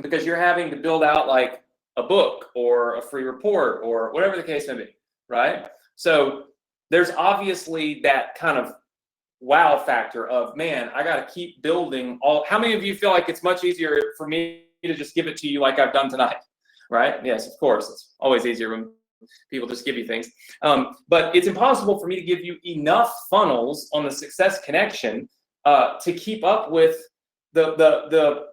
Because you're having to build out like a book or a free report or whatever the case may be, right? So there's obviously that kind of wow factor of, man, I got to keep building all. How many of you feel like it's much easier for me to just give it to you like I've done tonight, right? Yes, of course. It's always easier when people just give you things. But it's impossible for me to give you enough funnels on the Success Connection to keep up with the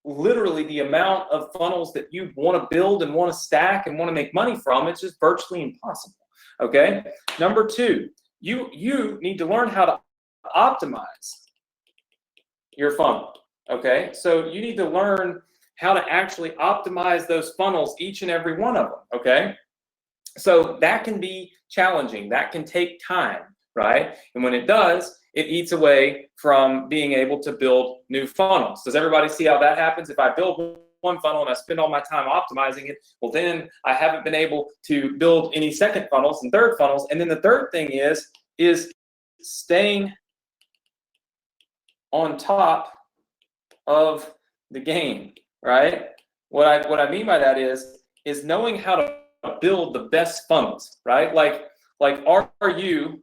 literally the amount of funnels that you want to build and want to stack and want to make money from. It's just virtually impossible, okay? Number 2, you need to learn how to optimize your funnel, okay? So you need to learn how to actually optimize those funnels, each and every one of them, okay? So that can be challenging. That can take time, right? And when it does, it eats away from being able to build new funnels. Does everybody see how that happens? If I build one funnel and I spend all my time optimizing it, well, then I haven't been able to build any second funnels and third funnels. And then the third thing is staying on top of the game, right? What I mean by that is knowing how to build the best funnels, right? Like are you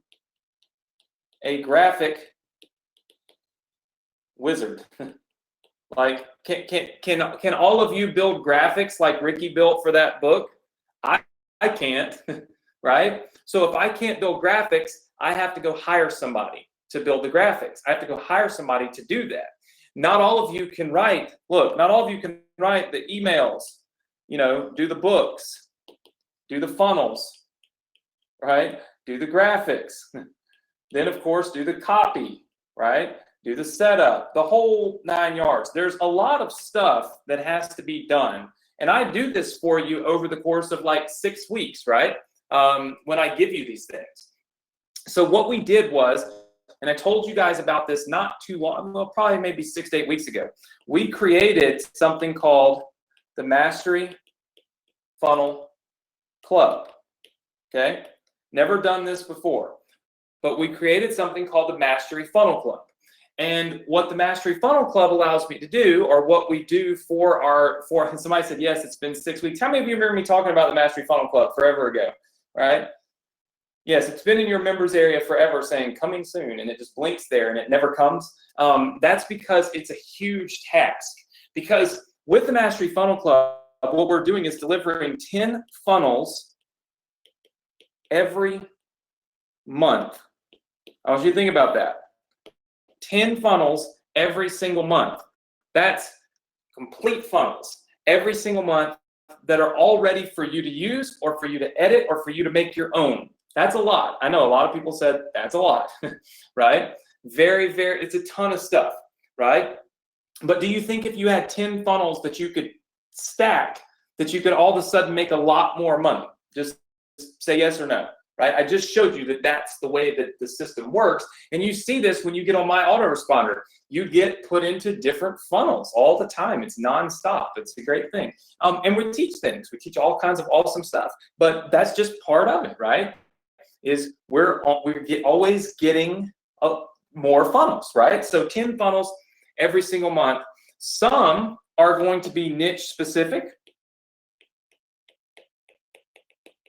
a graphic wizard? Like, can all of you build graphics like Ricky built for that book? I can't, right? So if I can't build graphics, I have to go hire somebody to build the graphics. I have to go hire somebody to do that. Not all of you can write. Look, not all of you can write the emails, do the books, do the funnels, right? Do the graphics. Then, of course, do the copy, right? Do the setup, the whole 9 yards. There's a lot of stuff that has to be done. And I do this for you over the course of like 6 weeks, right? When I give you these things. So what we did was, and I told you guys about this not too long, well, probably maybe 6 to 8 weeks ago. We created something called the Mastery Funnel Club, okay? Never done this before, but we created something called the Mastery Funnel Club. And what the Mastery Funnel Club allows me to do, or what we do for somebody said, yes, it's been 6 weeks. How many of you remember me talking about the Mastery Funnel Club forever ago, right? Yes, it's been in your members area forever saying coming soon, and it just blinks there and it never comes. That's because it's a huge task. Because with the Mastery Funnel Club, what we're doing is delivering 10 funnels every month. I want you to think about that. 10 funnels every single month. That's complete funnels every single month that are all ready for you to use or for you to edit or for you to make your own. That's a lot. I know a lot of people said that's a lot, right? It's a ton of stuff, right? But do you think if you had 10 funnels that you could stack, that you could all of a sudden make a lot more money? Just say yes or no, right? I just showed you that that's the way that the system works. And you see this when you get on my autoresponder. You get put into different funnels all the time. It's nonstop. It's a great thing. And we teach things. We teach all kinds of awesome stuff. But that's just part of it, right? Is we're always getting more funnels, right? So 10 funnels every single month. Some are going to be niche specific,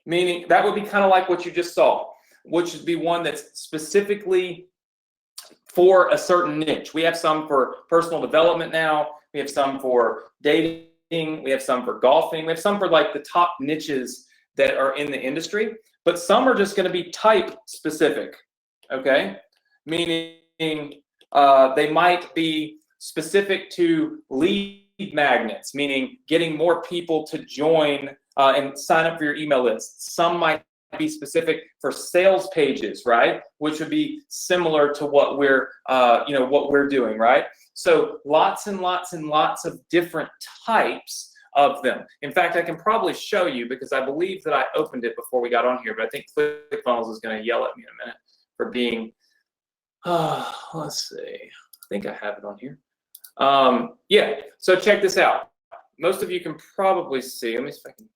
meaning that would be kind of like what you just saw, which would be one that's specifically for a certain niche. We have some for personal development now. We have some for dating. We have some for golfing. We have some for like the top niches that are in the industry. But some are just going to be type specific, okay? Meaning they might be specific to lead magnets, meaning getting more people to join and sign up for your email list. Some might be specific for sales pages, right? Which would be similar to what we're doing, right? So lots and lots and lots of different types of them. In fact, I can probably show you because I believe that I opened it before we got on here, but I think ClickFunnels is going to yell at me in a minute for being, let's see, I think I have it on here. Yeah, so check this out. Most of you can probably see, let me see if I can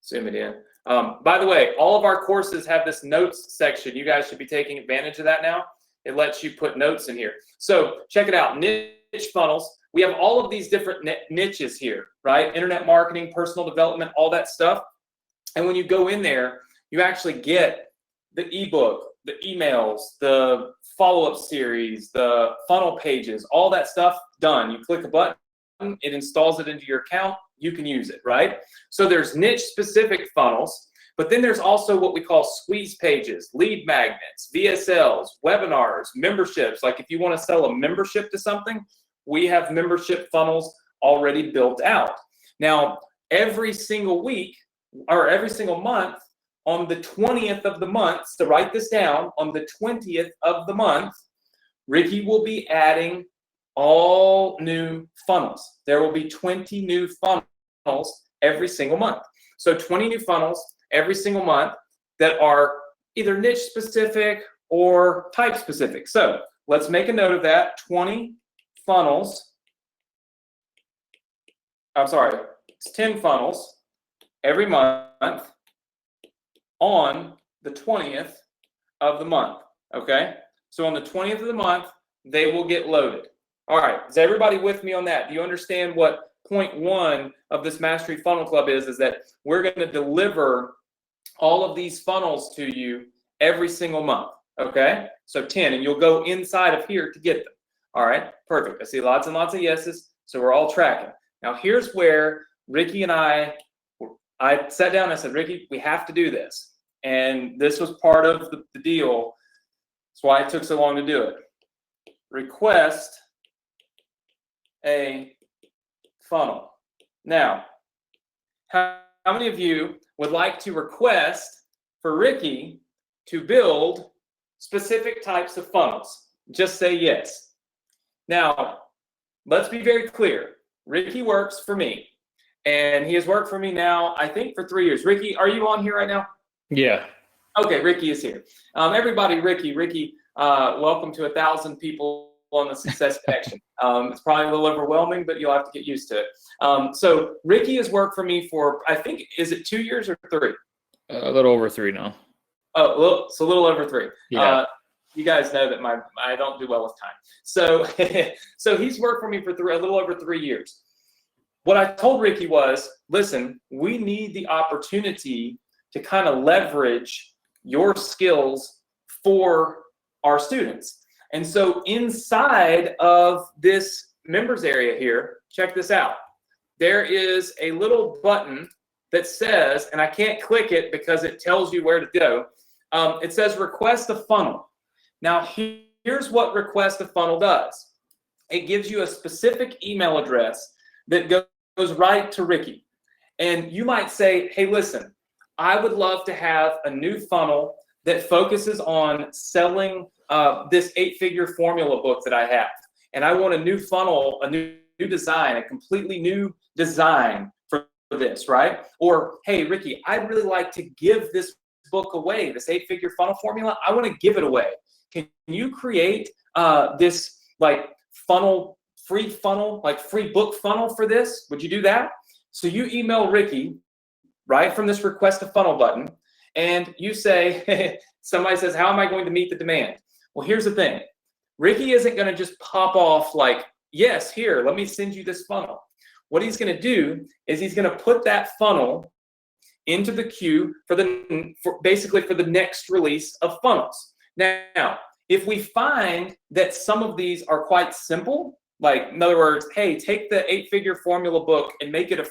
zoom it in. By the way, all of our courses have this notes section. You guys should be taking advantage of that now. It lets you put notes in here. So check it out, niche funnels. We have all of these different niches here, right? Internet marketing, personal development, all that stuff. And when you go in there, you actually get the ebook, the emails, the follow-up series, the funnel pages, all that stuff done. You click a button, it installs it into your account, you can use it, right? So there's niche-specific funnels, but then there's also what we call squeeze pages, lead magnets, VSLs, webinars, memberships. Like if you want to sell a membership to something, we have membership funnels already built out. Now, every single week or every single month, on the 20th of the month, so write this down, on the 20th of the month, Ricky will be adding all new funnels. There will be 20 new funnels every single month. So 20 new funnels every single month that are either niche specific or type specific. So let's make a note of that. 20 funnels. I'm sorry, it's 10 funnels every month on the 20th of the month, okay? So on the 20th of the month, they will get loaded. All right, is everybody with me on that? Do you understand what point one of this Mastery Funnel Club is that we're gonna deliver all of these funnels to you every single month, okay? So 10, and you'll go inside of here to get them. All right, perfect. I see lots and lots of yeses, so we're all tracking. Now here's where Ricky and I sat down and I said, Ricky, we have to do this. And this was part of the deal. That's why it took so long to do it. Request a funnel. Now, how many of you would like to request for Ricky to build specific types of funnels? Just say yes. Now, let's be very clear. Ricky works for me, and he has worked for me now, I think, for 3 years. Ricky, are you on here right now? Yeah. Okay, Ricky is here. Everybody, Ricky, welcome to 1,000 people on the Success Connection. It's probably a little overwhelming, but you'll have to get used to it. So Ricky has worked for me for, I think, is it 2 years or 3? A little over 3 now. Oh, it's a little over 3. Yeah. You guys know that I don't do well with time. So so he's worked for me for a little over 3 years. What I told Ricky was, listen, we need the opportunity to kind of leverage your skills for our students. And so inside of this members area here, check this out. There is a little button that says, and I can't click it because it tells you where to go. It says request a funnel. Now here's what request a funnel does. It gives you a specific email address that goes right to Ricky. And you might say, hey, listen, I would love to have a new funnel that focuses on selling this 8-figure formula book that I have. And I want a new funnel, a new design, a completely new design for this, right? Or, hey, Ricky, I'd really like to give this book away, this 8-figure funnel formula. I want to give it away. Can you create this like free book funnel for this? Would you do that? So you email Ricky right from this request a funnel button, and you say, somebody says, how am I going to meet the demand? Well, here's the thing. Ricky isn't going to just pop off like, yes, here, let me send you this funnel. What he's going to do is he's going to put that funnel into the queue basically for the next release of funnels. Now, if we find that some of these are quite simple, like in other words, hey, take the 8-figure formula book and make it a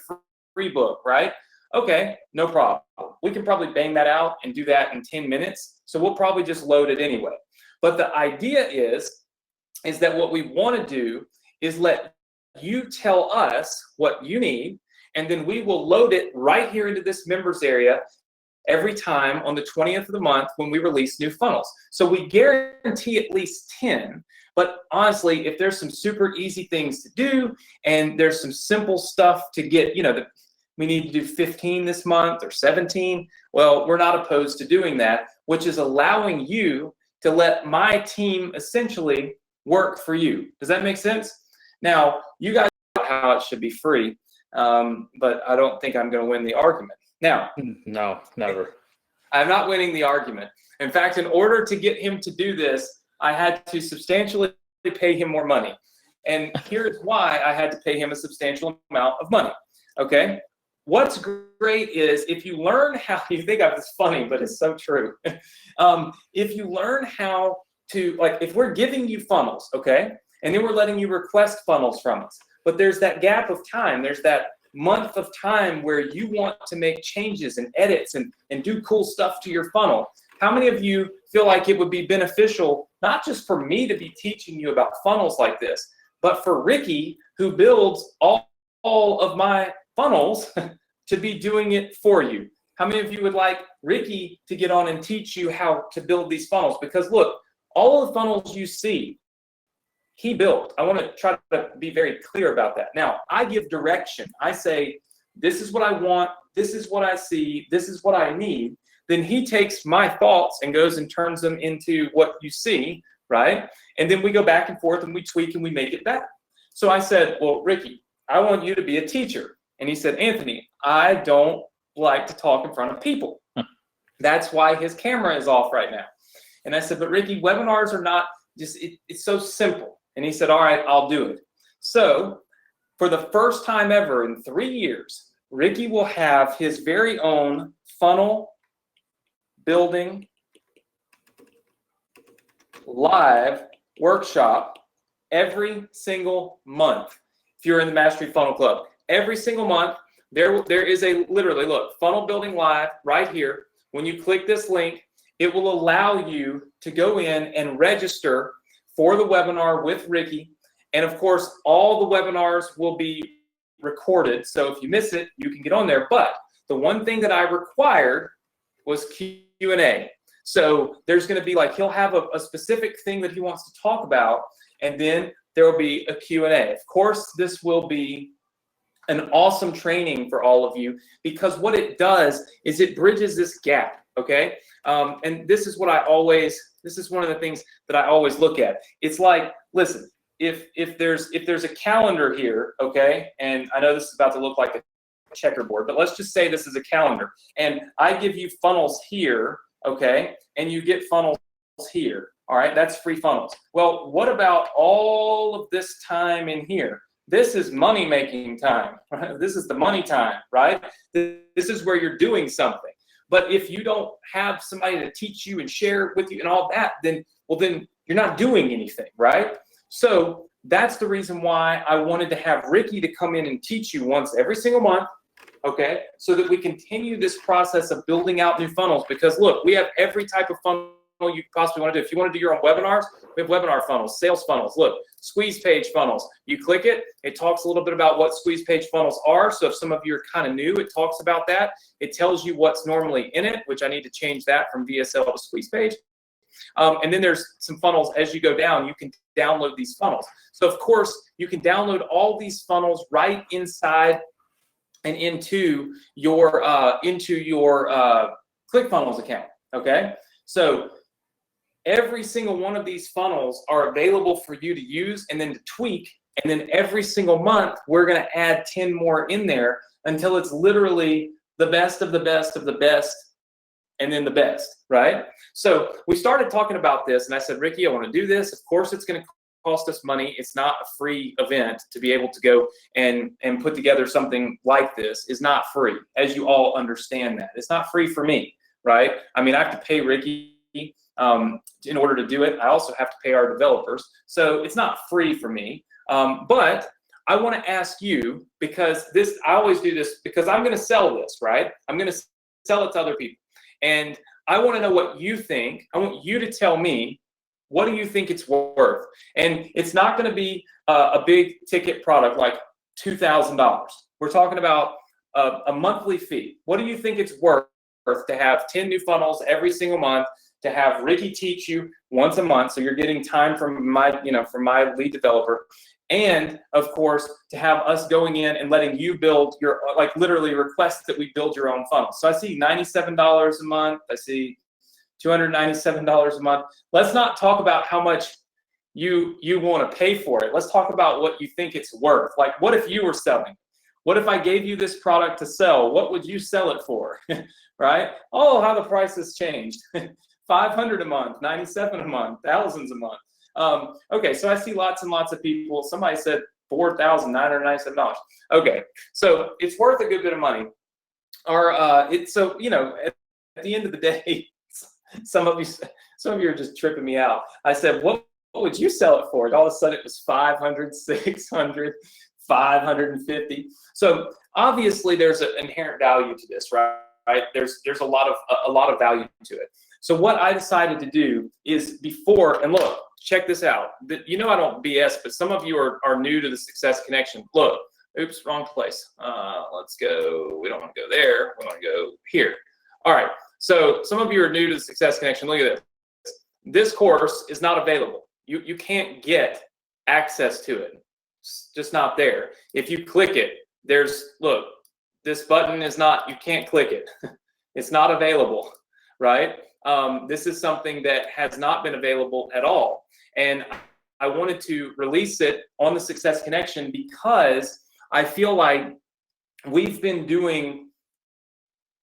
free book, right? Okay, no problem. We can probably bang that out and do that in 10 minutes. So we'll probably just load it anyway. But the idea is that what we want to do is let you tell us what you need, and then we will load it right here into this members area every time on the 20th of the month when we release new funnels. So we guarantee at least 10, but honestly, if there's some super easy things to do and there's some simple stuff to get, we need to do 15 this month or 17, well, we're not opposed to doing that, which is allowing you to let my team essentially work for you. Does that make sense? Now, you guys know how it should be free, but I don't think I'm going to win the argument. Now, no, never. I'm not winning the argument. In fact, in order to get him to do this, I had to substantially pay him more money. And here's why I had to pay him a substantial amount of money. Okay? What's great is if you learn how, you think it's funny, but it's so true. If you learn how to, like, if we're giving you funnels, okay, and then we're letting you request funnels from us, but there's that gap of time, there's that month of time where you want to make changes and edits and do cool stuff to your funnel. How many of you feel like it would be beneficial, not just for me to be teaching you about funnels like this, but for Ricky, who builds all of my funnels, to be doing it for you? How many of you would like Ricky to get on and teach you how to build these funnels? Because look, all of the funnels you see, he built. I want to try to be very clear about that. Now, I give direction. I say, this is what I want, this is what I see, this is what I need. Then he takes my thoughts and goes and turns them into what you see, right? And then we go back and forth and we tweak and we make it better. So I said, well, Ricky, I want you to be a teacher. And he said, Anthony, I don't like to talk in front of people. That's why his camera is off right now. And I said, but Ricky, webinars are not just, it's so simple. And he said, all right, I'll do it. So for the first time ever in 3 years, Ricky will have his very own funnel building live workshop every single month. If you're in the Mastery Funnel Club, every single month, there is a literally, look, funnel building live right here. When you click this link, it will allow you to go in and register for the webinar with Ricky. And of course, all the webinars will be recorded. So if you miss it, you can get on there. But the one thing that I required was Q&A. So there's going to be like, he'll have a specific thing that he wants to talk about, and then there will be a Q&A. Of course, this will be an awesome training for all of you, because what it does is it bridges this gap, okay? And this is what this is one of the things that I always look at. It's like, listen, if there's a calendar here, okay, and I know this is about to look like a checkerboard, but let's just say this is a calendar, and I give you funnels here, okay, and you get funnels here, all right, that's free funnels. Well, what about all of this time in here? This is money-making time, right? This is the money time, right? This is where you're doing something. But if you don't have somebody to teach you and share with you and all that, then you're not doing anything, right? So that's the reason why I wanted to have Ricky to come in and teach you once every single month, okay? So that we continue this process of building out new funnels, because look, we have every type of funnel you possibly want to do. If you want to do your own webinars, we have webinar funnels, sales funnels. Look, squeeze page funnels. You click it, it talks a little bit about what squeeze page funnels are. So if some of you are kind of new, it talks about that. It tells you what's normally in it, which I need to change that from VSL to squeeze page. And then there's some funnels as you go down. You can download these funnels. So of course, you can download all these funnels right inside and into your ClickFunnels account. Okay, so every single one of these funnels are available for you to use and then to tweak. And then every single month, we're going to add 10 more in there until it's literally the best of the best of the best, and then the best, right? So we started talking about this, and I said, Ricky, I want to do this. Of course, it's going to cost us money. It's not a free event. To be able to go and put together something like this is not free, as you all understand that. It's not free for me, right? I mean, I have to pay Ricky in order to do it. I also have to pay our developers. So it's not free for me. But I want to ask you, because I always do this because I'm going to sell this, right? I'm going to sell it to other people. And I want to know what you think. I want you to tell me, what do you think it's worth? And it's not going to be a big ticket product like $2,000. We're talking about a monthly fee. What do you think it's worth to have 10 new funnels every single month, to have Ricky teach you once a month, so you're getting time from my lead developer, and of course to have us going in and letting you build your, like, literally request that we build your own funnel. So I see $97 a month. I see $297 a month. Let's not talk about how much you want to pay for it. Let's talk about what you think it's worth. Like, what if you were selling? What if I gave you this product to sell? What would you sell it for? Right? Oh, how the price has changed. $500 a month, $97 a month, thousands a month. Okay, so I see lots and lots of people. Somebody said $4,997. Okay, so it's worth a good bit of money. So at the end of the day, some of you are just tripping me out. I said, what would you sell it for? And all of a sudden it was 500, 600, 550. So obviously there's an inherent value to this, right? There's a lot of value to it. So what I decided to do is and look, check this out. I don't BS, but some of you are new to the Success Connection. Look, oops, wrong place. Let's go. We don't want to go there. We want to go here. All right. So some of you are new to the Success Connection. Look at this. This course is not available. You can't get access to it. It's just not there. If you click it, look, this button is not, you can't click it. It's not available, right? This is something that has not been available at all. And I wanted to release it on the Success Connection because I feel like we've been doing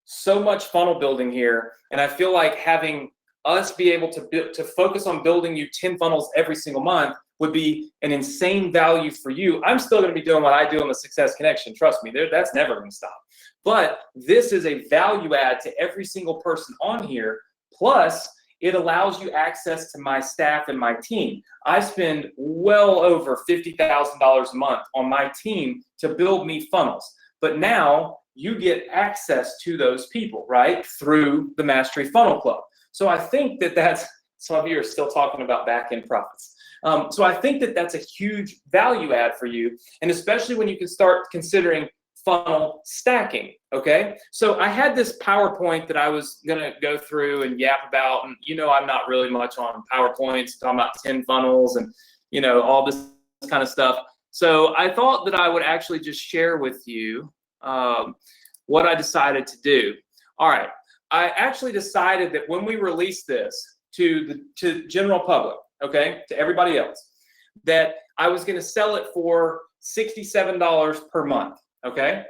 so much funnel building here, and I feel like having us be able to focus on building you 10 funnels every single month would be an insane value for you. I'm still going to be doing what I do on the Success Connection. Trust me, that's never going to stop. But this is a value add to every single person on here. Plus, it allows you access to my staff and my team. I spend well over $50,000 a month on my team to build me funnels. But now you get access to those people, right, through the Mastery Funnel Club. So I think that's, some of you are still talking about back-end profits. So I think that's a huge value add for you, and especially when you can start considering funnel stacking, okay? So I had this PowerPoint that I was gonna go through and yap about, and I'm not really much on PowerPoints, talking about 10 funnels and all this kind of stuff. So I thought that I would actually just share with you what I decided to do. All right, I actually decided that when we release this to general public, okay, to everybody else, that I was gonna sell it for $67 per month. Okay,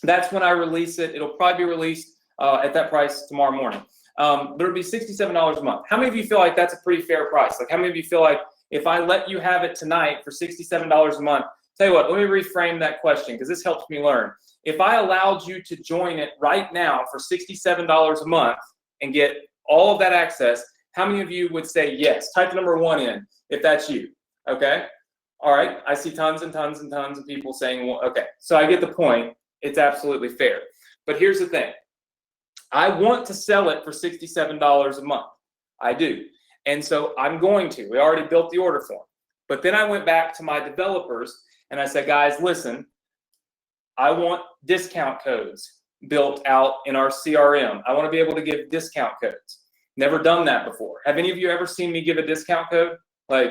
that's when I release it. It'll probably be released at that price tomorrow morning. But it'll be $67 a month. How many of you feel like that's a pretty fair price? Like, how many of you feel like if I let you have it tonight for $67 a month? Tell you what, let me reframe that question because this helps me learn. If I allowed you to join it right now for $67 a month and get all of that access, how many of you would say yes? Type the number 1 in if that's you. Okay. All right, I see tons and tons and tons of people saying, well, okay, so I get the point. It's absolutely fair. But here's the thing. I want to sell it for $67 a month. I do. And so I'm going to. We already built the order form. But then I went back to my developers and I said, guys, listen, I want discount codes built out in our CRM. I want to be able to give discount codes. Never done that before. Have any of you ever seen me give a discount code? Like,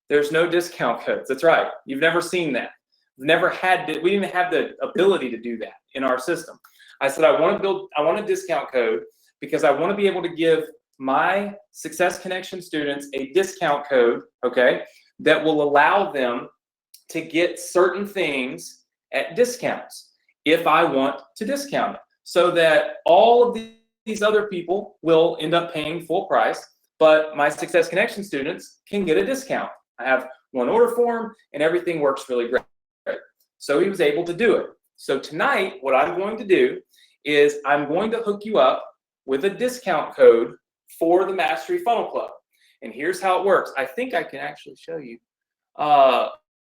there's no discount codes. That's right. You've never seen that. Never had to, we didn't even have the ability to do that in our system. I said, I want a discount code because I want to be able to give my Success Connection students a discount code, okay, that will allow them to get certain things at discounts if I want to discount it, so that all of these other people will end up paying full price, but my Success Connection students can get a discount. I have one order form and everything works really great. So he was able to do it. So tonight, what I'm going to do is I'm going to hook you up with a discount code for the Mastery Funnel Club. And here's how it works. I think I can actually show you.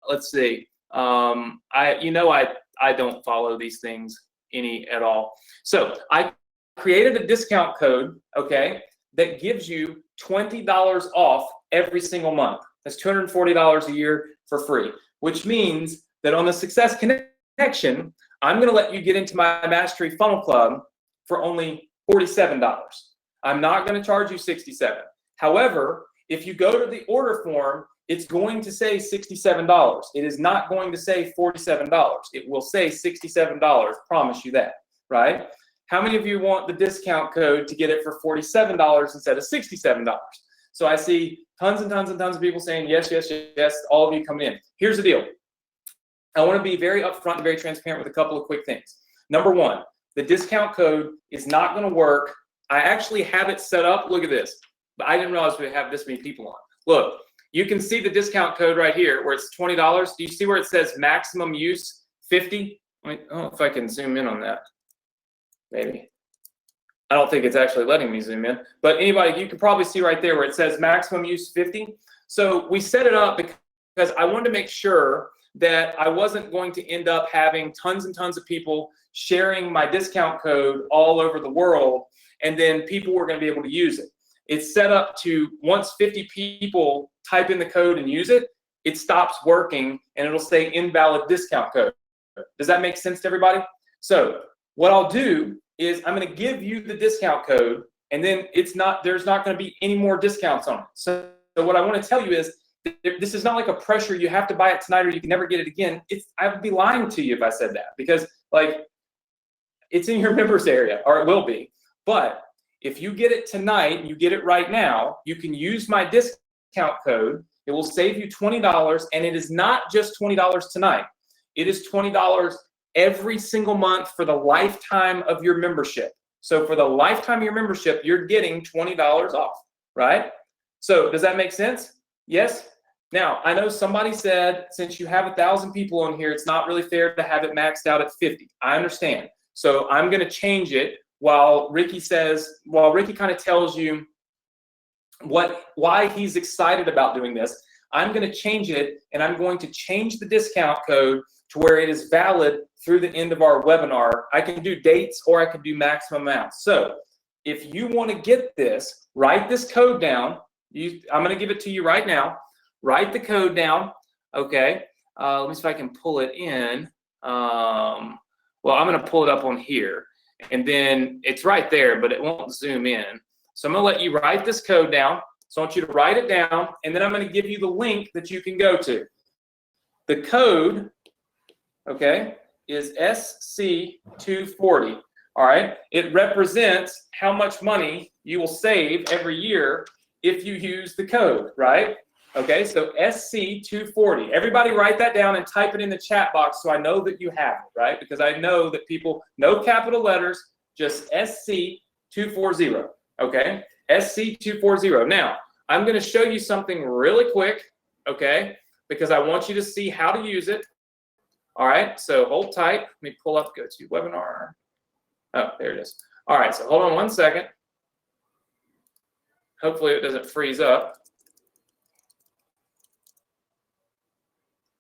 Let's see. I don't follow these things any at all. So I created a discount code, okay, that gives you $20 off every single month. That's $240 a year for free, which means that on the Success Connection, I'm going to let you get into my Mastery Funnel Club for only $47. I'm not going to charge you $67. However, if you go to the order form, it's going to say $67. It is not going to say $47. It will say $67. Promise you that, right? How many of you want the discount code to get it for $47 instead of $67? So I see tons and tons and tons of people saying yes, yes, yes. All of you come in. Here's the deal. I want to be very upfront and very transparent with a couple of quick things. Number one, the discount code is not going to work. I actually have it set up. Look at this. But I didn't realize we have this many people on. Look, you can see the discount code right here where it's $20. Do you see where it says maximum use 50? I don't know if I can zoom in on that. Maybe. I don't think it's actually letting me zoom in. But anybody, you can probably see right there where it says maximum use 50. So we set it up because I wanted to make sure that I wasn't going to end up having tons and tons of people sharing my discount code all over the world, and then people were going to be able to use it. It's set up to once 50 people type in the code and use it, it stops working and it'll say invalid discount code. Does that make sense to everybody? So what I'll do is I'm going to give you the discount code, and then there's not going to be any more discounts on it. So what I want to tell you is this is not like a pressure you have to buy it tonight or you can never get it again. I would be lying to you if I said that, because like it's in your members area, or it will be. But if you get it tonight, you get it right now, you can use my discount code. It will save you $20, and it is not just $20 tonight. It is $20 every single month for the lifetime of your membership. So for the lifetime of your membership, you're getting $20 off, right? So does that make sense? Yes? Now, I know somebody said, since you have 1,000 people on here, it's not really fair to have it maxed out at 50. I understand. So I'm going to change it while Ricky kind of tells you why he's excited about doing this. I'm going to change it, and I'm going to change the discount code to where it is valid through the end of our webinar. I can do dates or I can do maximum amounts. So if you want to get this, write this code down. I'm going to give it to you right now. Write the code down, okay? Let me see if I can pull it in. Well, I'm going to pull it up on here, and then it's right there, but it won't zoom in. So I'm going to let you write this code down. So I want you to write it down, and then I'm going to give you the link that you can go to. The code, okay, is SC240, all right? It represents how much money you will save every year if you use the code, right? Okay, so SC240. Everybody write that down and type it in the chat box so I know that you have it, right? Because I know that people, no capital letters, just SC240, okay? SC240. Now, I'm going to show you something really quick, okay? Because I want you to see how to use it. All right, so hold tight. Let me pull up, go to webinar. Oh, there it is. All right, so hold on one second. Hopefully it doesn't freeze up.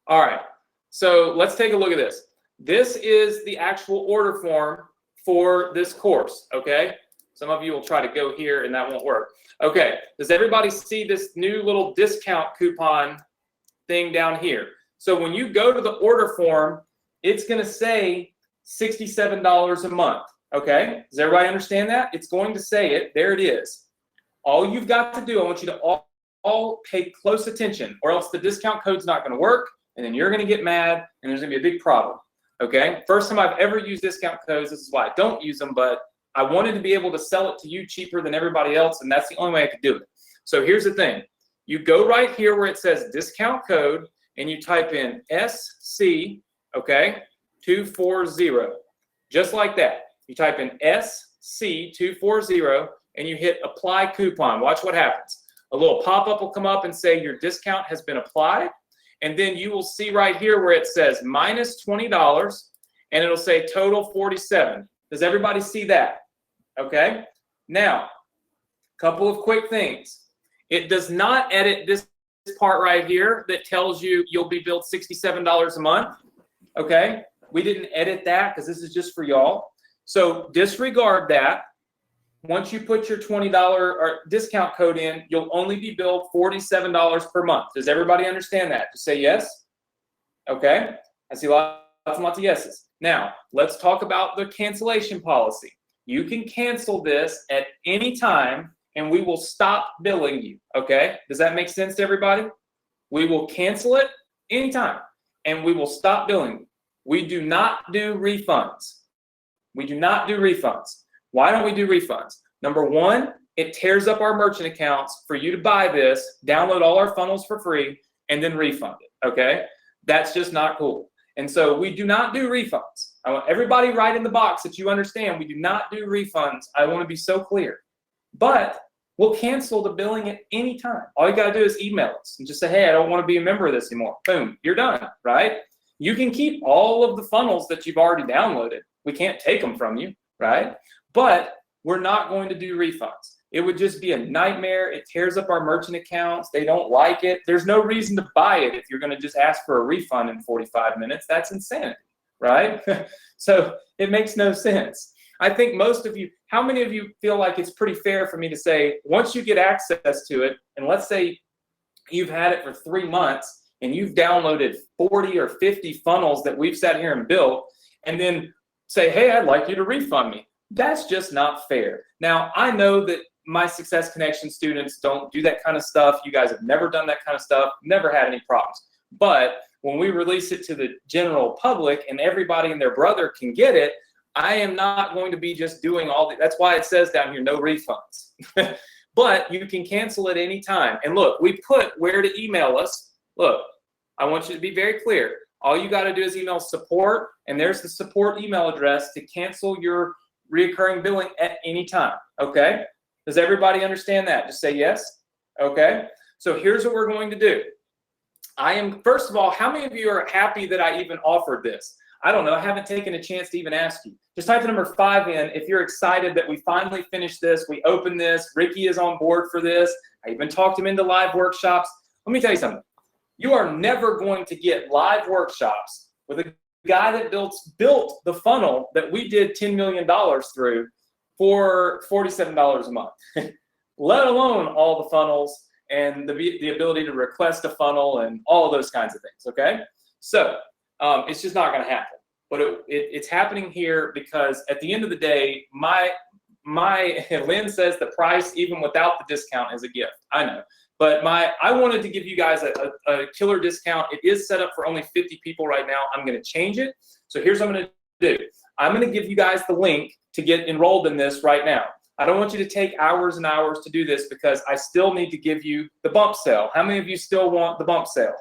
All right, so let's take a look at this. This is the actual order form for this course, okay? Some of you will try to go here and that won't work. Okay, does everybody see this new little discount coupon thing down here? So when you go to the order form, it's going to say $67 a month. Okay, does everybody understand that? It's going to say it. There it is. All you've got to do, I want you to all pay close attention, or else the discount code's not going to work, and then you're going to get mad, and there's going to be a big problem. Okay, first time I've ever used discount codes. This is why I don't use them, but I wanted to be able to sell it to you cheaper than everybody else, and that's the only way I could do it. So here's the thing. You go right here where it says discount code, and you type in SC, okay, 240, just like that. You type in SC240, and you hit apply coupon. Watch what happens. A little pop-up will come up and say your discount has been applied, and then you will see right here where it says minus $20, and it'll say total 47. Does everybody see that? Okay. Now, a couple of quick things. It does not edit this part right here that tells you you'll be billed $67 a month. Okay. We didn't edit that because this is just for y'all. So disregard that. Once you put your $20 or discount code in, you'll only be billed $47 per month. Does everybody understand that? Just say yes. Okay. I see lots and lots of yeses. Now, let's talk about the cancellation policy. You can cancel this at any time, and we will stop billing you. Okay. Does that make sense to everybody? We will cancel it anytime, and we will stop billing you. We do not do refunds. We do not do refunds. Why don't we do refunds? Number one, it tears up our merchant accounts for you to buy this, download all our funnels for free, and then refund it, okay? That's just not cool. And so we do not do refunds. I want everybody right in the box that you understand we do not do refunds. I want to be so clear. But we'll cancel the billing at any time. All you got to do is email us and just say, hey, I don't want to be a member of this anymore. Boom, you're done, right? You can keep all of the funnels that you've already downloaded. We can't take them from you, right? But we're not going to do refunds. It would just be a nightmare. It tears up our merchant accounts. They don't like it. There's no reason to buy it if you're going to just ask for a refund in 45 minutes. That's insanity, right? So it makes no sense. I think most of you, how many of you feel like it's pretty fair for me to say, once you get access to it, and let's say you've had it for 3 months and you've downloaded 40 or 50 funnels that we've sat here and built, and then say, hey, I'd like you to refund me. That's just not fair. Now, I know that my Success Connection students don't do that kind of stuff. You guys have never done that kind of stuff, never had any problems. But when we release it to the general public and everybody and their brother can get it, I am not going to be just doing all the, that's why it says down here, no refunds. But you can cancel at any time. And look, we put where to email us. Look, I want you to be very clear. All you got to do is email support, and there's the support email address to cancel your recurring billing at any time, okay? Does everybody understand that? Just say yes, okay? So here's what we're going to do. First of all, how many of you are happy that I even offered this? I don't know, I haven't taken a chance to even ask you. Just type the number 5 in if you're excited that we finally finished this, we opened this, Ricky is on board for this, I even talked him into live workshops. Let me tell you something. You are never going to get live workshops with a guy that built the funnel that we did $10 million through for $47 a month, let alone all the funnels and the ability to request a funnel and all those kinds of things, okay? So it's just not going to happen. But it's happening here because at the end of the day, Lynn says the price, even without the discount, is a gift. I know. But I wanted to give you guys a killer discount. It is set up for only 50 people right now. I'm going to change it. So here's what I'm going to do. I'm going to give you guys the link to get enrolled in this right now. I don't want you to take hours and hours to do this because I still need to give you the bump sale. How many of you still want the bump sale?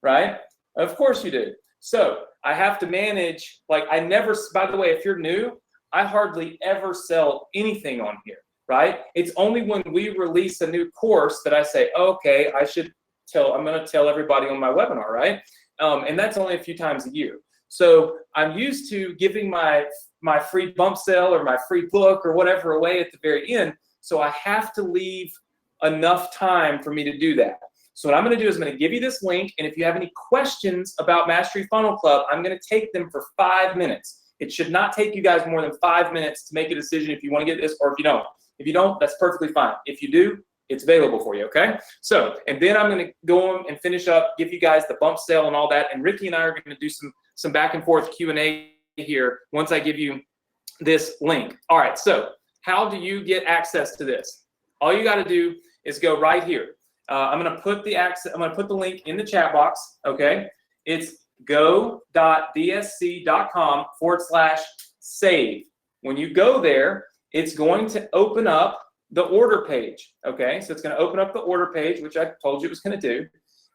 Right? Of course you do. So I have to manage, like by the way, if you're new, I hardly ever sell anything on here. Right? It's only when we release a new course that I say, okay, I'm going to tell everybody on my webinar, right? And that's only a few times a year. So I'm used to giving my free bump sale or my free book or whatever away at the very end. So I have to leave enough time for me to do that. So what I'm going to do is I'm going to give you this link. And if you have any questions about Mastery Funnel Club, I'm going to take them for 5 minutes. It should not take you guys more than 5 minutes to make a decision if you want to get this or if you don't. If you don't, that's perfectly fine. If you do, it's available for you, okay? So, and then I'm going to go on and finish up, give you guys the bump sale and all that, and Ricky and I are going to do some back and forth Q&A here once I give you this link. All right, so how do you get access to this? All you got to do is go right here. I'm going to put the link in the chat box, okay? It's go.dsc.com/save. When you go there, it's going to open up the order page, okay? So it's going to open up the order page, which I told you it was going to do.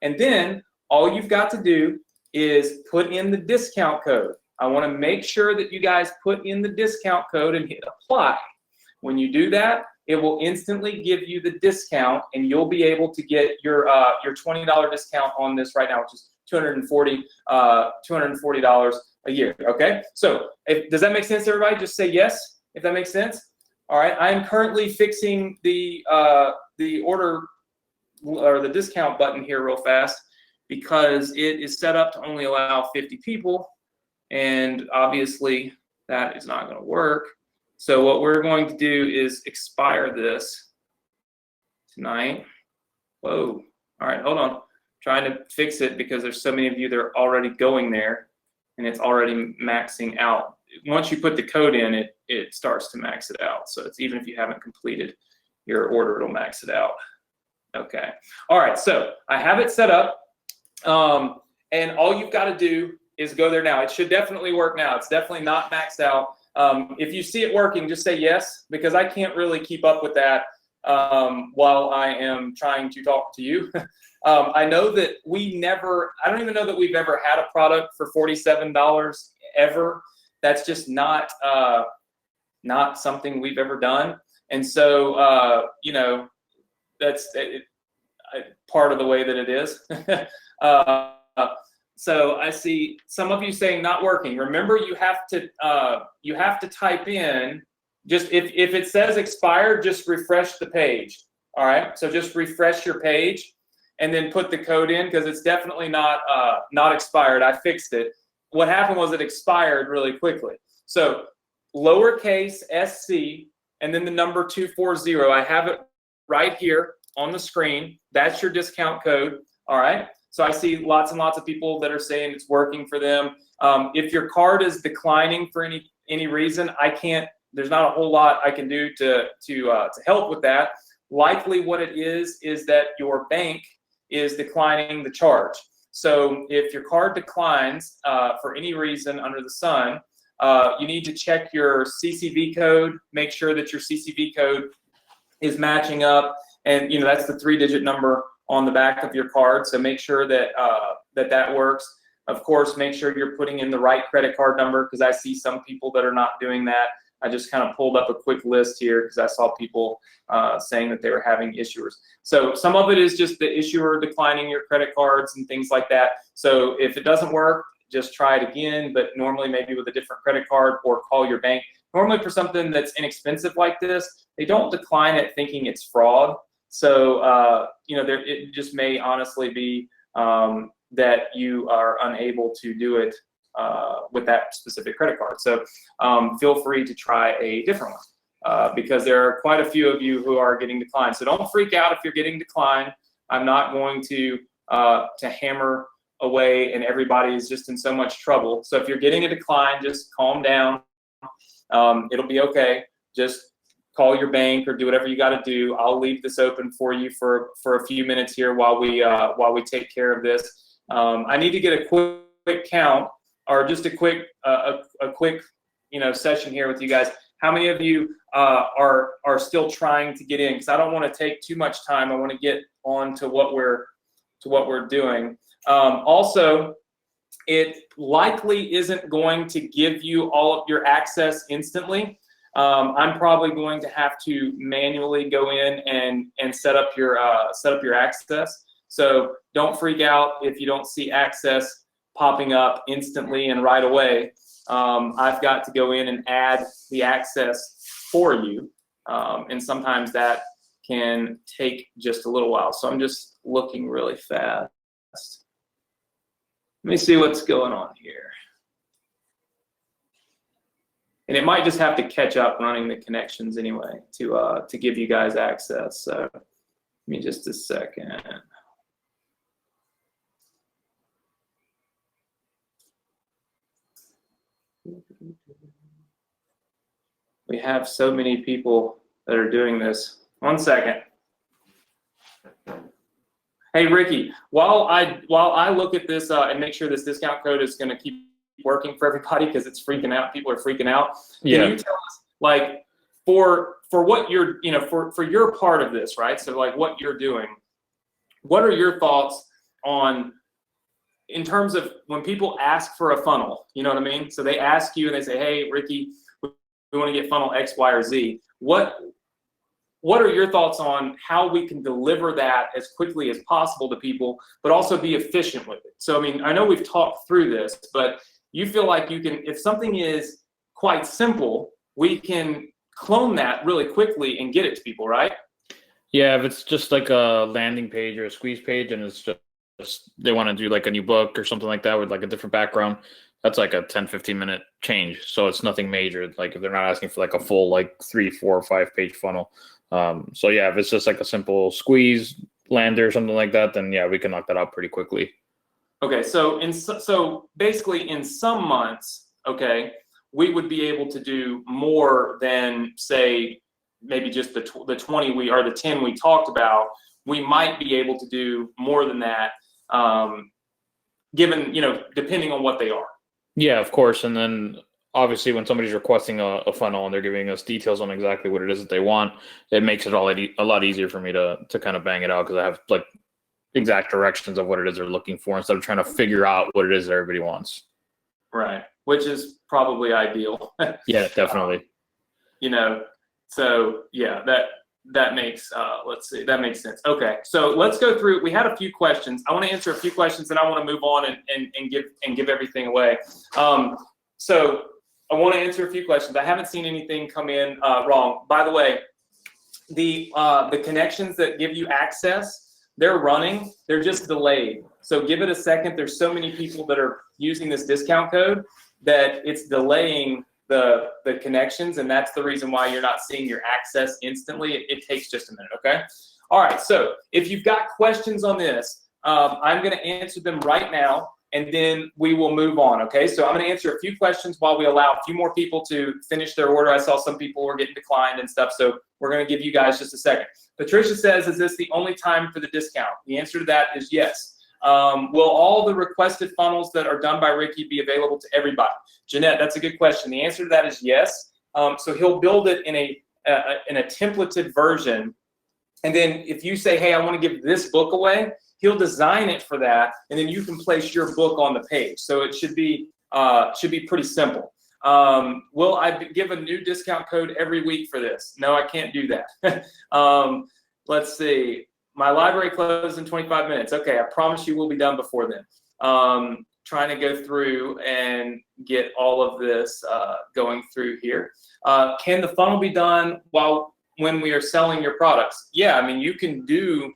And then all you've got to do is put in the discount code. I want to make sure that you guys put in the discount code and hit apply. When you do that, it will instantly give you the discount, and you'll be able to get your $20 discount on this right now, which is $240 a year, okay? So does that make sense to everybody? Just say yes if that makes sense. All right, I am currently fixing the order or the discount button here real fast because it is set up to only allow 50 people, and obviously that is not going to work. So what we're going to do is expire this tonight. Whoa, all right, hold on. Trying to fix it because there's so many of you that are already going there and it's already maxing out. Once you put the code in, it starts to max it out. So it's even if you haven't completed your order, it'll max it out. Okay. All right. So I have it set up, and all you've got to do is go there now. It should definitely work now. It's definitely not maxed out. If you see it working, just say yes, because I can't really keep up with that while I am trying to talk to you. I know that I don't even know that we've ever had a product for $47 ever. That's just not something we've ever done. And so, you know, that's part of the way that it is. So I see some of you saying not working. Remember, you have to type in, just if it says expired, just refresh the page. All right, so just refresh your page and then put the code in, because it's definitely not expired. I fixed it. What happened was it expired really quickly. So lowercase SC and then the number 240. I have it right here on the screen. That's your discount code. All right. So I see lots and lots of people that are saying it's working for them. If your card is declining for any reason, there's not a whole lot I can do to help with that. Likely what it is that your bank is declining the charge. So if your card declines for any reason under the sun, you need to check your CCV code, make sure that your CCV code is matching up, and you know that's the 3-digit number on the back of your card. So make sure that that works. Of course, make sure you're putting in the right credit card number, because I see some people that are not doing that. I just kind of pulled up a quick list here because I saw people saying that they were having issuers. So some of it is just the issuer declining your credit cards and things like that. So if it doesn't work, just try it again, but normally maybe with a different credit card, or call your bank. Normally for something that's inexpensive like this, they don't decline it thinking it's fraud. So, you know, it just may honestly be that you are unable to do it with that specific credit card. So feel free to try a different one because there are quite a few of you who are getting declined. So don't freak out if you're getting declined. I'm not going to hammer away and everybody is just in so much trouble. So if you're getting a decline, just calm down. It'll be okay. Just call your bank or do whatever you got to do. I'll leave this open for you for a few minutes here while we take care of this. I need to get a quick count, or just a quick session here with you guys. How many of you are still trying to get in? Because I don't want to take too much time. I want to get on to what we're doing. Also, it likely isn't going to give you all of your access instantly. I'm probably going to have to manually go in and set up your access. So don't freak out if you don't see access popping up instantly and right away. I've got to go in and add the access for you, and sometimes that can take just a little while. So I'm just looking really fast. Let me see what's going on here. And it might just have to catch up running the connections anyway to give you guys access. So give me just a second. We have so many people that are doing this. 1 second. Hey Ricky, while I look at this and make sure this discount code is going to keep working for everybody because it's freaking out, people are freaking out. Can you tell us, like, for what you're, for your part of this, right? So like what you're doing, what are your thoughts on, in terms of when people ask for a funnel, you know what I mean? So they ask you and they say, hey Ricky, we want to get funnel X, Y, or Z. What are your thoughts on how we can deliver that as quickly as possible to people, but also be efficient with it? So, I mean, I know we've talked through this, but you feel like you can, if something is quite simple, we can clone that really quickly and get it to people, right? Yeah, if it's just like a landing page or a squeeze page and it's just they want to do like a new book or something like that with like a different background, that's like a 10-15 minute change. So it's nothing major. Like if they're not asking for like a full like 3, 4, or 5 page funnel. So yeah, if it's just like a simple squeeze lander or something like that, then yeah, we can knock that out pretty quickly. Okay, so so basically in some months, okay, we would be able to do more than, say, maybe just the 20 or the 10 we talked about. We might be able to do more than that, given, depending on what they are. Yeah, of course. And then obviously when somebody's requesting a funnel and they're giving us details on exactly what it is that they want, it makes it a lot easier for me to kind of bang it out because I have like exact directions of what it is they're looking for instead of trying to figure out what it is that everybody wants. Right, which is probably ideal. Yeah, definitely. So yeah, that makes let's see, that makes sense. Okay, so let's go through. We had a few questions. I want to answer a few questions, and I want to move on and give everything away. So I want to answer a few questions. I haven't seen anything come in wrong. By the way, the connections that give you access, they're running. They're just delayed. So give it a second. There's so many people that are using this discount code that it's delaying the connections, and that's the reason why you're not seeing your access instantly. It takes just a minute, okay? All right, so if you've got questions on this, I'm gonna answer them right now, and then we will move on, okay? So I'm gonna answer a few questions while we allow a few more people to finish their order. I saw some people were getting declined and stuff, so we're gonna give you guys just a second. Patricia says, is this the only time for the discount? The answer to that is yes. Will all the requested funnels that are done by Ricky be available to everybody? Jeanette, that's a good question. The answer to that is yes. So he'll build it in a templated version. And then if you say, hey, I want to give this book away, he'll design it for that. And then you can place your book on the page. So it should be pretty simple. Will I give a new discount code every week for this? No, I can't do that. Let's see. My library closes in 25 minutes. Okay, I promise you we'll be done before then. Trying to go through and get all of this going through here. Can the funnel be done when we are selling your products? Yeah, I mean, you can do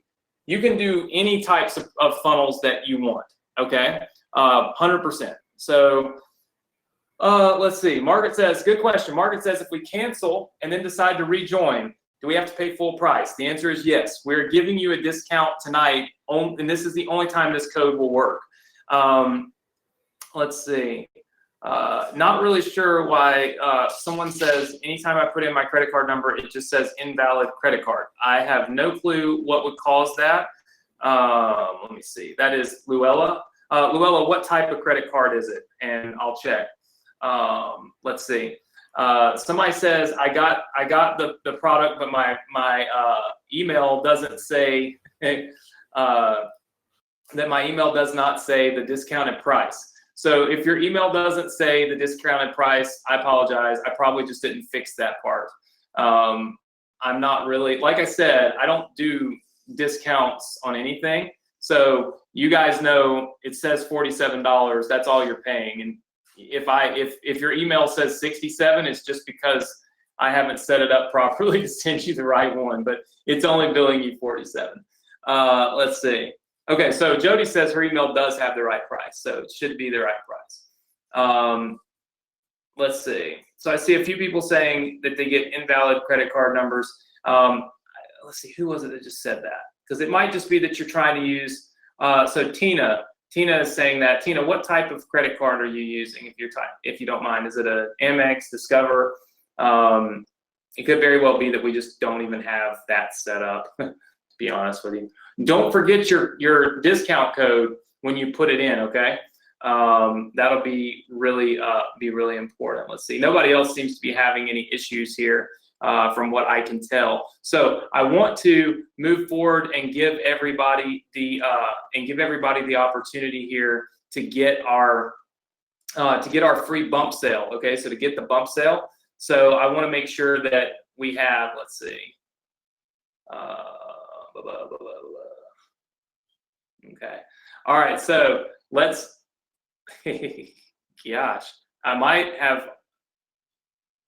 any types of funnels that you want, okay? 100%. So let's see. Margaret says, good question. Margaret says, if we cancel and then decide to rejoin, do we have to pay full price? The answer is yes. We're giving you a discount tonight, and this is the only time this code will work. Let's see. Not really sure why someone says anytime I put in my credit card number, it just says invalid credit card. I have no clue what would cause that. Let me see. That is Luella. Luella, what type of credit card is it? And I'll check. Let's see. Somebody says I got the product, but my email doesn't say that my email does not say the discounted price. So if your email doesn't say the discounted price, I apologize. I probably just didn't fix that part. I'm not really, like I said, I don't do discounts on anything. So you guys know it says $47. That's all you're paying. And if your email says 67, it's just because I haven't set it up properly to send you the right one, but it's only billing you 47. Let's see. Okay, so Jody says her email does have the right price, so it should be the right price. Let's see. So I see a few people saying that they get invalid credit card numbers. Let's see, who was it that just said that? Because it might just be that you're trying to use. So Tina is saying that. Tina, what type of credit card are you using? If you don't mind, is it a Amex, Discover? It could very well be that we just don't even have that set up. To be honest with you, don't forget your discount code when you put it in. Okay. That'll be really important. Let's see. Nobody else seems to be having any issues here, from what I can tell. So I want to move forward and give everybody the opportunity here to get our free bump sale. Okay, so to get the bump sale, so I want to make sure that we have. Let's see. Okay. All right. So let's. Gosh, I might have.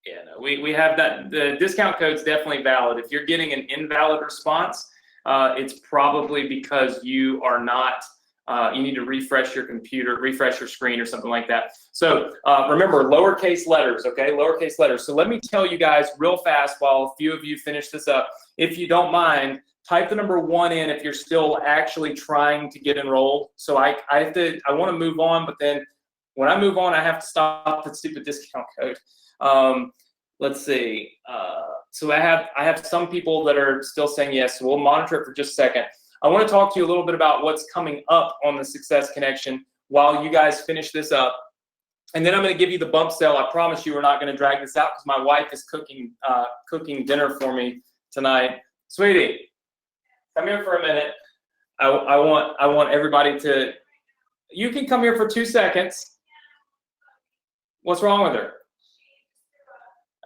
Yeah, no, we have that. The discount code's definitely valid. If you're getting an invalid response, it's probably because you are not. You need to refresh your computer, refresh your screen, or something like that. So remember, lowercase letters. Okay, lowercase letters. So let me tell you guys real fast while a few of you finish this up. If you don't mind, type the number 1 in if you're still actually trying to get enrolled. So I want to move on, but then when I move on, I have to stop the stupid discount code. Let's see. So I have some people that are still saying yes. So we'll monitor it for just a second. I want to talk to you a little bit about what's coming up on the Success Connection while you guys finish this up. And then I'm going to give you the bump sale. I promise you we're not going to drag this out because my wife is cooking dinner for me tonight. Sweetie, come here for a minute. I want everybody to. You can come here for 2 seconds. What's wrong with her?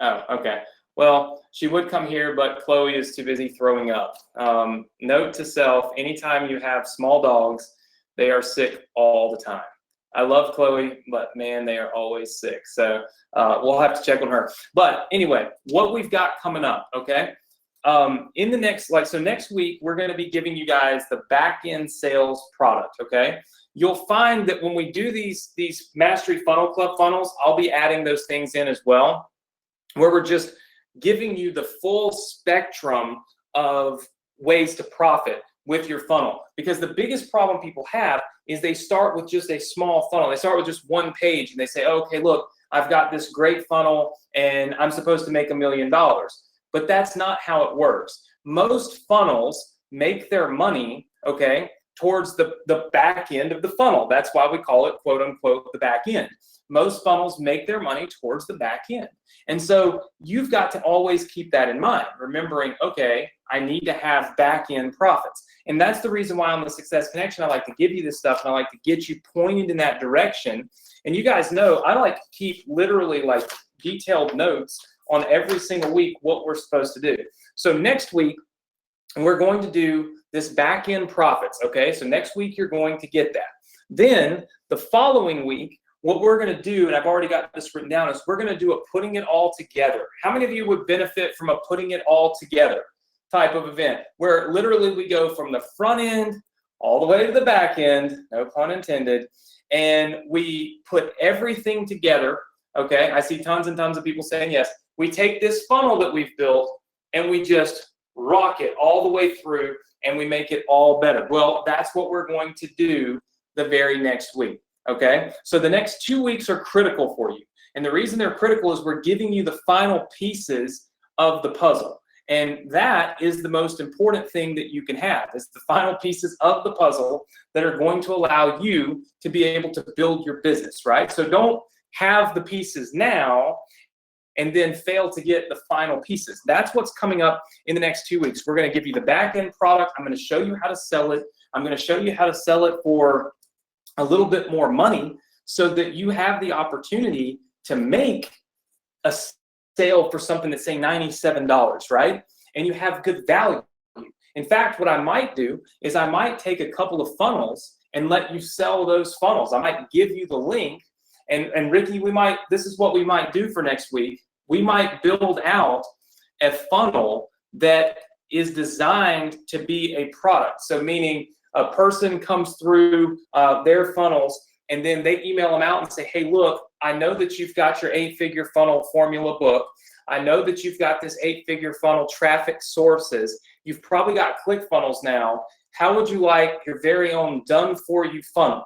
Oh, okay. Well, she would come here, but Chloe is too busy throwing up. Note to self: anytime you have small dogs, they are sick all the time. I love Chloe, but man, they are always sick. So we'll have to check on her. But anyway, what we've got coming up, okay? In the next, next week, we're going to be giving you guys the back-end sales product, okay? You'll find that when we do these Mastery Funnel Club funnels, I'll be adding those things in as well, where we're just giving you the full spectrum of ways to profit with your funnel. Because the biggest problem people have is they start with just a small funnel. They start with just one page and they say, okay, look, I've got this great funnel and I'm supposed to make $1 million. But that's not how it works. Most funnels make their money, okay, towards the back end of the funnel. That's why we call it, quote unquote, the back end. Most funnels make their money towards the back end. And so you've got to always keep that in mind, remembering, okay, I need to have back end profits. And that's the reason why on the Success Connection, I like to give you this stuff and I like to get you pointed in that direction. And you guys know, I like to keep literally like detailed notes on every single week what we're supposed to do. So next week, we're going to do this back end profits, okay? So next week, you're going to get that. Then the following week, what we're going to do, and I've already got this written down, is we're going to do a putting it all together. How many of you would benefit from a putting it all together type of event, where literally we go from the front end all the way to the back end, no pun intended, and we put everything together, okay? I see tons and tons of people saying yes. We take this funnel that we've built and we just rock it all the way through and we make it all better. Well, that's what we're going to do the very next week. Okay, so the next 2 weeks are critical for you. And the reason they're critical is we're giving you the final pieces of the puzzle. And that is the most important thing that you can have, is the final pieces of the puzzle that are going to allow you to be able to build your business, right? So don't have the pieces now and then fail to get the final pieces. That's what's coming up in the next 2 weeks. We're going to give you the back-end product. I'm going to show you how to sell it. I'm going to show you how to sell it for a little bit more money so that you have the opportunity to make a sale for something that's, say, $97, right? And you have good value. In fact, what I might do is I might take a couple of funnels and let you sell those funnels. I might give you the link. And Ricky, this is what we might do for next week. We might build out a funnel that is designed to be a product. So meaning a person comes through their funnels and then they email them out and say, hey, look, I know that you've got your 8-figure funnel formula book. I know that you've got this 8-figure funnel traffic sources. You've probably got ClickFunnels now. How would you like your very own done-for-you funnel?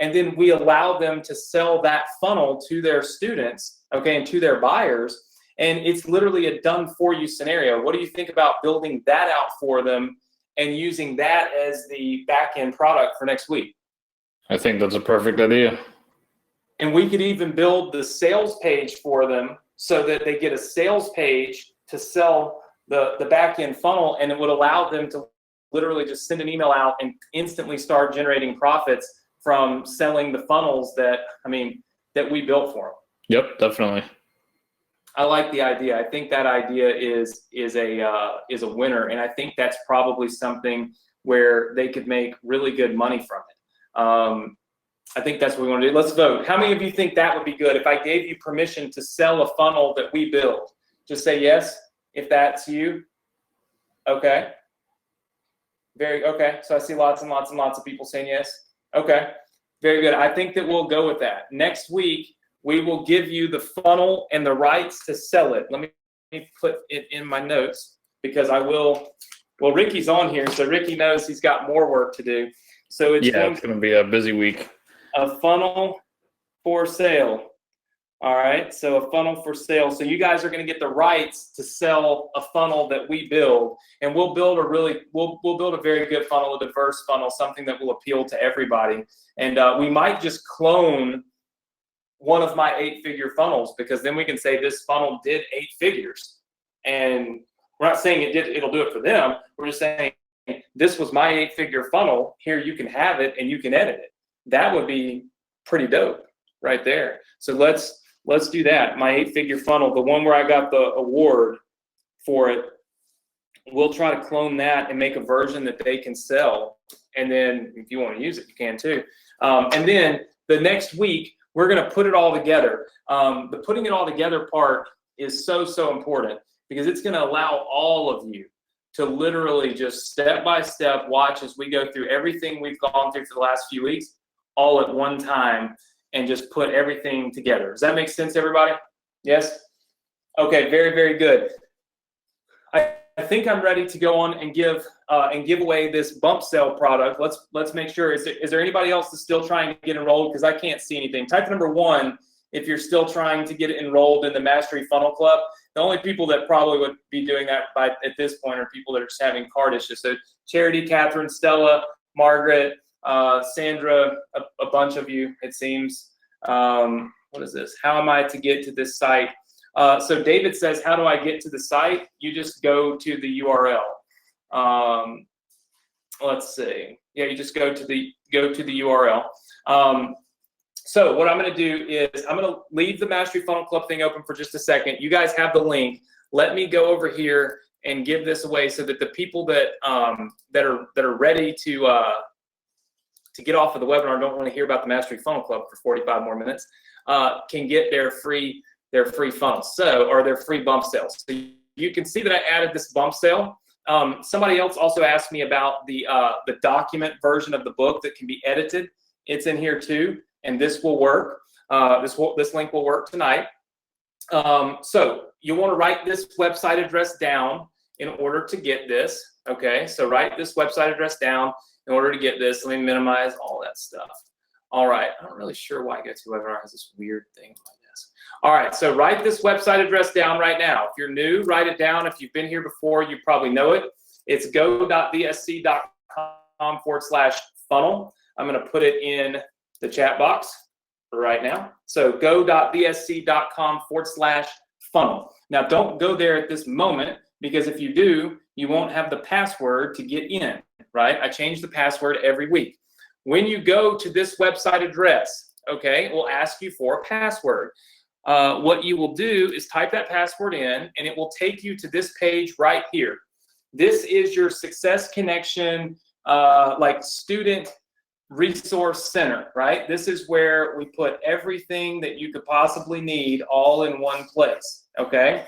And then we allow them to sell that funnel to their students, okay, and to their buyers. And it's literally a done-for-you scenario. What do you think about building that out for them and using that as the back-end product for next week? I think that's a perfect idea. And we could even build the sales page for them so that they get a sales page to sell the back-end funnel, and it would allow them to literally just send an email out and instantly start generating profits from selling the funnels that we built for them. Yep, definitely. I like the idea. I think that idea is a winner, and I think that's probably something where they could make really good money from it. I think that's what we want to do. Let's vote. How many of you think that would be good if I gave you permission to sell a funnel that we build? Just say yes if that's you. Okay. Okay. So I see lots and lots and lots of people saying yes. Okay. Very good. I think that we'll go with that. Next week, we will give you the funnel and the rights to sell it. Let me put it in my notes because I will. Well, Ricky's on here, so Ricky knows he's got more work to do. So it's going to be a busy week. A funnel for sale. All right, so a funnel for sale. So you guys are going to get the rights to sell a funnel that we build, and we'll build we'll build a very good funnel, a diverse funnel, something that will appeal to everybody. And we might just clone one of my 8-figure funnels, because then we can say this funnel did 8 figures. And we're not saying it'll do it for them. We're just saying this was my 8-figure funnel. Here, you can have it and you can edit it. That would be pretty dope right there. So let's do that. My 8-figure funnel, the one where I got the award for it, we'll try to clone that and make a version that they can sell. And then if you want to use it, you can too. And then the next week, we're going to put it all together. The putting it all together part is so important, because it's going to allow all of you to literally just step by step watch as we go through everything we've gone through for the last few weeks, all at one time, and just put everything together. Does that make sense, everybody? Yes? Okay, very good. I think I'm ready to go on and give away this bump sale product. Let's make sure. Is there anybody else that's still trying to get enrolled? Because I can't see anything. Type number 1 if you're still trying to get enrolled in the Mastery Funnel Club. The only people that probably would be doing that at this point are people that are just having card issues. So Charity, Catherine, Stella, Margaret, Sandra, a bunch of you, it seems. What is this? How am I to get to this site? So David says, how do I get to the site? You just go to the URL. Let's see. Yeah, you just go to the URL. So what I'm going to do is I'm going to leave the Mastery Funnel Club thing open for just a second. You guys have the link. Let me go over here and give this away so that the people that are ready to get off of the webinar, don't want to hear about the Mastery Funnel Club for 45 more minutes, can get their free funnels, or their free bump sales. So you can see that I added this bump sale. Somebody else also asked me about the document version of the book that can be edited. It's in here too, and this will work. This link will work tonight. So you want to write this website address down in order to get this. Okay, so write this website address down in order to get this. Let me minimize all that stuff. All right, I'm not really sure why GoToWebinar has this weird thing on my desk. All right, so write this website address down right now. If you're new, write it down. If you've been here before, you probably know it. It's go.vsc.com/funnel. I'm going to put it in the chat box right now. So go.vsc.com/funnel. Now, don't go there at this moment, because if you do, you won't have the password to get in, right? I change the password every week. When you go to this website address, okay, it will ask you for a password. What you will do is type that password in, and it will take you to this page right here. This is your Success Connection student resource center, right? This is where we put everything that you could possibly need all in one place, okay?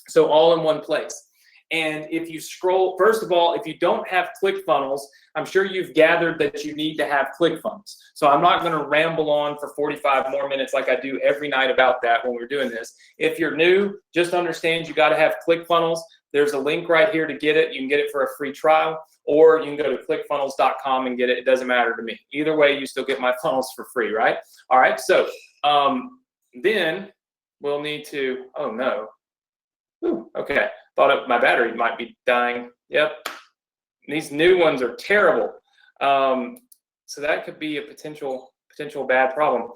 So all in one place. And if you scroll, first of all, if you don't have ClickFunnels, I'm sure you've gathered that you need to have ClickFunnels. So I'm not going to ramble on for 45 more minutes like I do every night about that when we're doing this. If you're new, just understand you got to have ClickFunnels. There's a link right here to get it. You can get it for a free trial, or you can go to clickfunnels.com and get it. It doesn't matter to me. Either way, you still get my funnels for free, right? All right, so then we'll need to, oh no. Ooh, okay, thought my battery might be dying. Yep, these new ones are terrible. So that could be a potential bad problem.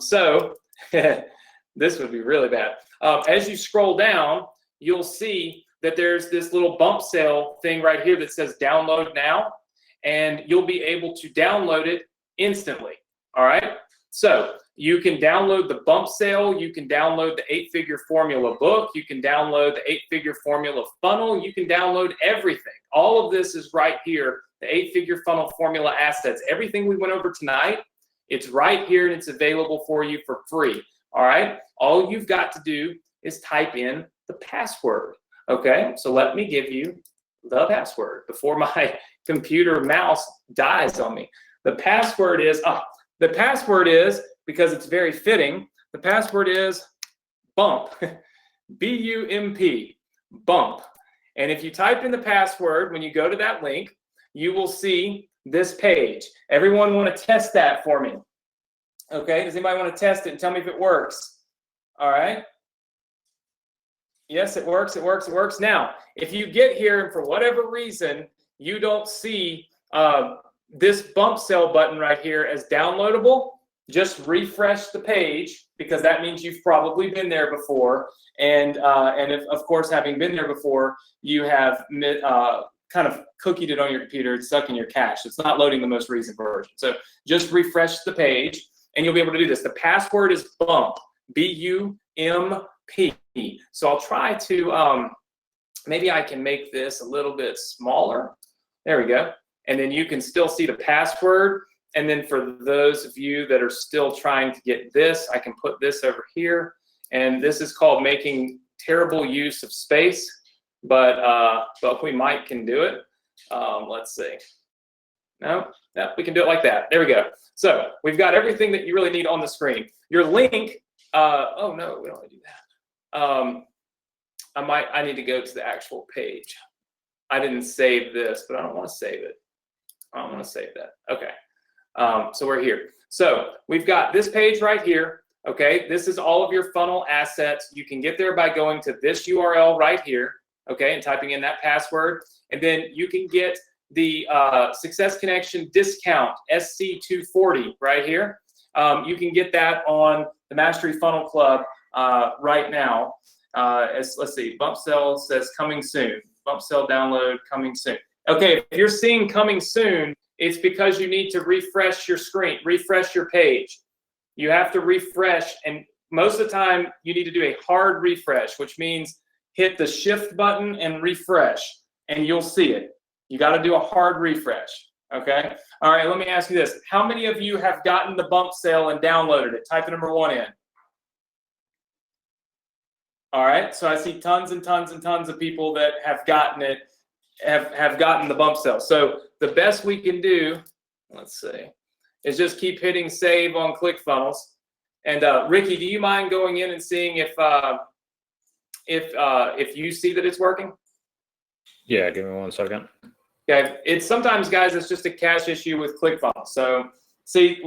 So this would be really bad. As you scroll down, you'll see that there's this little bump sale thing right here that says download now, and you'll be able to download it instantly. All right, so you can download the bump sale, you can download the 8-figure formula book, you can download the 8-figure formula funnel, you can download everything. All of this is right here, the 8-figure funnel formula assets. Everything we went over tonight, it's right here and it's available for you for free. All right, all you've got to do is type in the password. Okay, so let me give you the password before my computer mouse dies on me. The password is, because it's very fitting, the password is BUMP, B-U-M-P, BUMP. And if you type in the password, when you go to that link, you will see this page. Everyone want to test that for me? Okay, does anybody want to test it and tell me if it works? All right. Yes, it works, it works, it works. Now, if you get here and for whatever reason, you don't see this bump sale button right here as downloadable, just refresh the page, because that means you've probably been there before. And if, of course, having been there before, you have kind of cookied it on your computer, it's stuck in your cache. It's not loading the most recent version. So just refresh the page and you'll be able to do this. The password is BUMP, B-U-M-P. So I'll try to, maybe I can make this a little bit smaller. There we go. And then you can still see the password. And then for those of you that are still trying to get this, I can put this over here. And this is called making terrible use of space, but we can do it. Let's see. No, we can do it like that. There we go. So we've got everything that you really need on the screen. Your link, oh no, we don't want to do that. I need to go to the actual page. I didn't save this, but I don't want to save it. I don't want to save that. Okay. So we're here. So we've got this page right here. Okay. This is all of your funnel assets. You can get there by going to this URL right here. Okay. And typing in that password. And then you can get the Success Connection discount SC240 right here. You can get that on the Mastery Funnel Club right now. Let's see, bump sale says coming soon. Bump sale download coming soon. Okay, if you're seeing coming soon, it's because you need to refresh your screen, refresh your page. You have to refresh, and most of the time you need to do a hard refresh, which means hit the shift button and refresh, and you'll see it. You got to do a hard refresh. Okay. All right. Let me ask you this: how many of you have gotten the bump sale and downloaded it? Type the number 1 in. All right. So I see tons and tons and tons of people that have gotten it, have gotten the bump sale. So the best we can do, let's see, is just keep hitting save on ClickFunnels. And Ricky, do you mind going in and seeing if you see that it's working? Yeah. Give me 1 second. Okay, it's sometimes, guys, it's just a cache issue with ClickFunnels. So, see,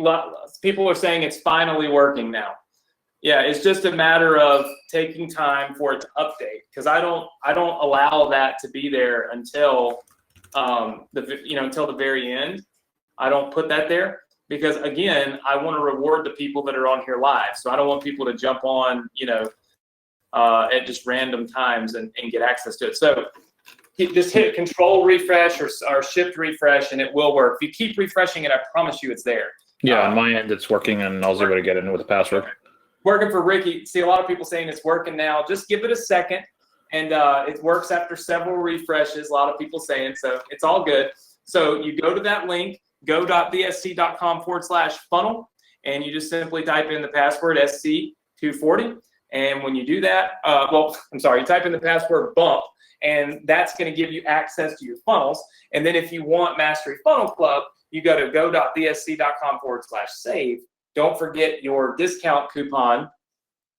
people are saying it's finally working now. Yeah, it's just a matter of taking time for it to update, because I don't allow that to be there until until the very end. I don't put that there because, again, I want to reward the people that are on here live. So I don't want people to jump on at just random times and get access to it. So just hit control refresh or shift refresh and it will work. If you keep refreshing it, I promise you it's there. Yeah, on my end it's working, and I was able to get in with the password. Working for Ricky. See, a lot of people saying it's working now. Just give it a second, and it works after several refreshes. A lot of people saying, so it's all good. So you go to that link, go.bsc.com/funnel, and you just simply type in the password SC240. And when you do that, you type in the password bump, and that's going to give you access to your funnels. And then if you want Mastery Funnel Club, you go to go.bsc.com/save. Don't forget your discount coupon,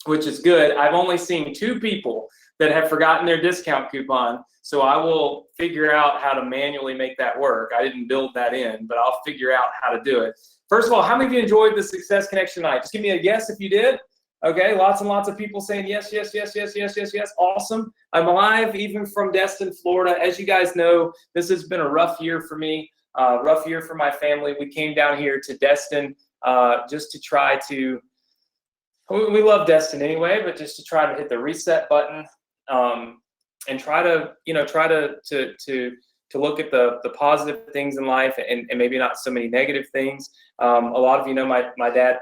which is good. I've only seen 2 people that have forgotten their discount coupon, so I will figure out how to manually make that work. I didn't build that in, but I'll figure out how to do it. First of all, how many of you enjoyed the Success Connection tonight? Just give me a yes if you did. Okay, lots and lots of people saying yes, yes, yes, yes, yes, yes, yes. Awesome. I'm live even from Destin, Florida. As you guys know, this has been a rough year for me, rough year for my family. We came down here to Destin just to try to, we love Destin anyway, but just to try to hit the reset button and try to, to look at the positive things in life and maybe not so many negative things. A lot of you know my dad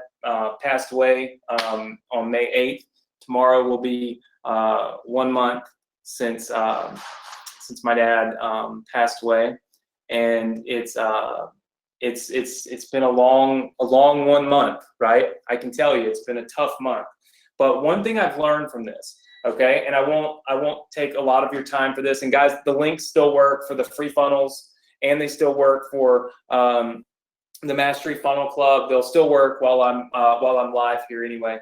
passed away on May 8th. Tomorrow will be 1 month since my dad passed away, and it's been a long 1 month, right? I can tell you it's been a tough month. But one thing I've learned from this, okay, and I won't take a lot of your time for this. And guys, the links still work for the free funnels, and they still work for the Mastery Funnel Club. They'll still work while I'm live here anyway.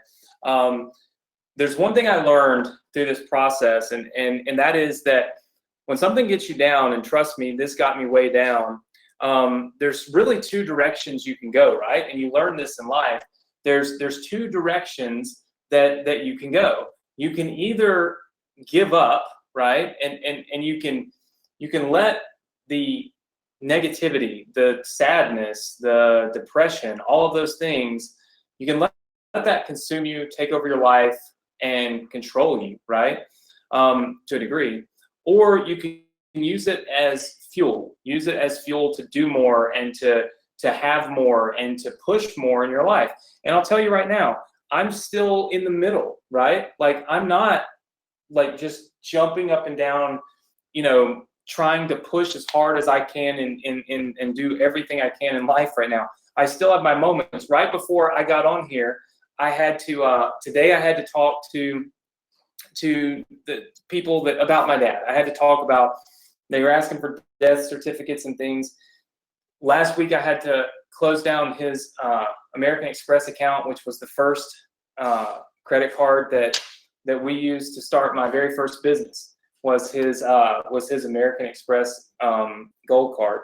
There's one thing I learned through this process, and that is that when something gets you down, and trust me, this got me way down. There's really 2 directions you can go, right? And you learn this in life. There's 2 directions that you can go. You can either give up, right? And you can let the negativity, the sadness, the depression, all of those things, you can let that consume you, take over your life, and control you, right? To a degree. Or you can use it as fuel. Use it as fuel to do more and to have more and to push more in your life. And I'll tell you right now, I'm still in the middle, right? Like, I'm not like just jumping up and down, trying to push as hard as I can and do everything I can in life right now. I still have my moments. Right before I got on here, I had to today I had to talk to the people about my dad. I had to talk about, they were asking for death certificates and things. Last week I had to close down his American Express account, which was the first credit card that we used to start my very first business. Was his American Express Gold card,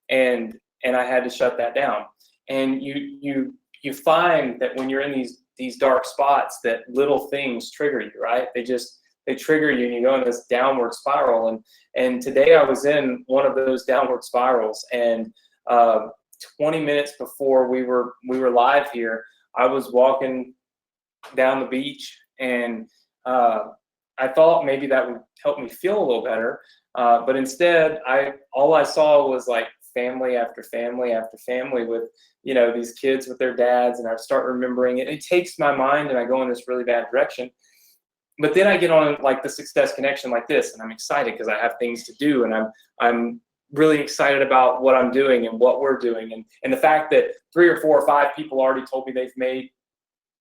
and I had to shut that down. And you find that when you're in these dark spots, that little things trigger you, right? They trigger you, and you go in this downward spiral. And today I was in one of those downward spirals, and 20 minutes before we were live here, I was walking down the beach, and I thought maybe that would help me feel a little better, but instead, all I saw was like family after family after family with these kids with their dads, and I start remembering it. It takes my mind, and I go in this really bad direction. But then I get on like the Success Connection like this, and I'm excited because I have things to do, and I'm really excited about what I'm doing and what we're doing, and the fact that 3 or 4 or 5 people already told me they've made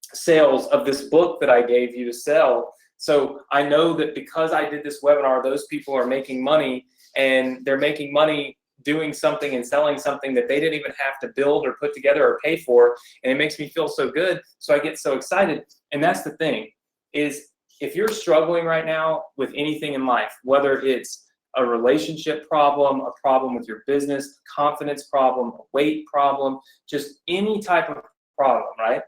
sales of this book that I gave you to sell. So I know that because I did this webinar, those people are making money, and they're making money doing something and selling something that they didn't even have to build or put together or pay for. And it makes me feel so good. So I get so excited. And that's the thing, is if you're struggling right now with anything in life, whether it's a relationship problem, a problem with your business, confidence problem, a weight problem, just any type of problem, right?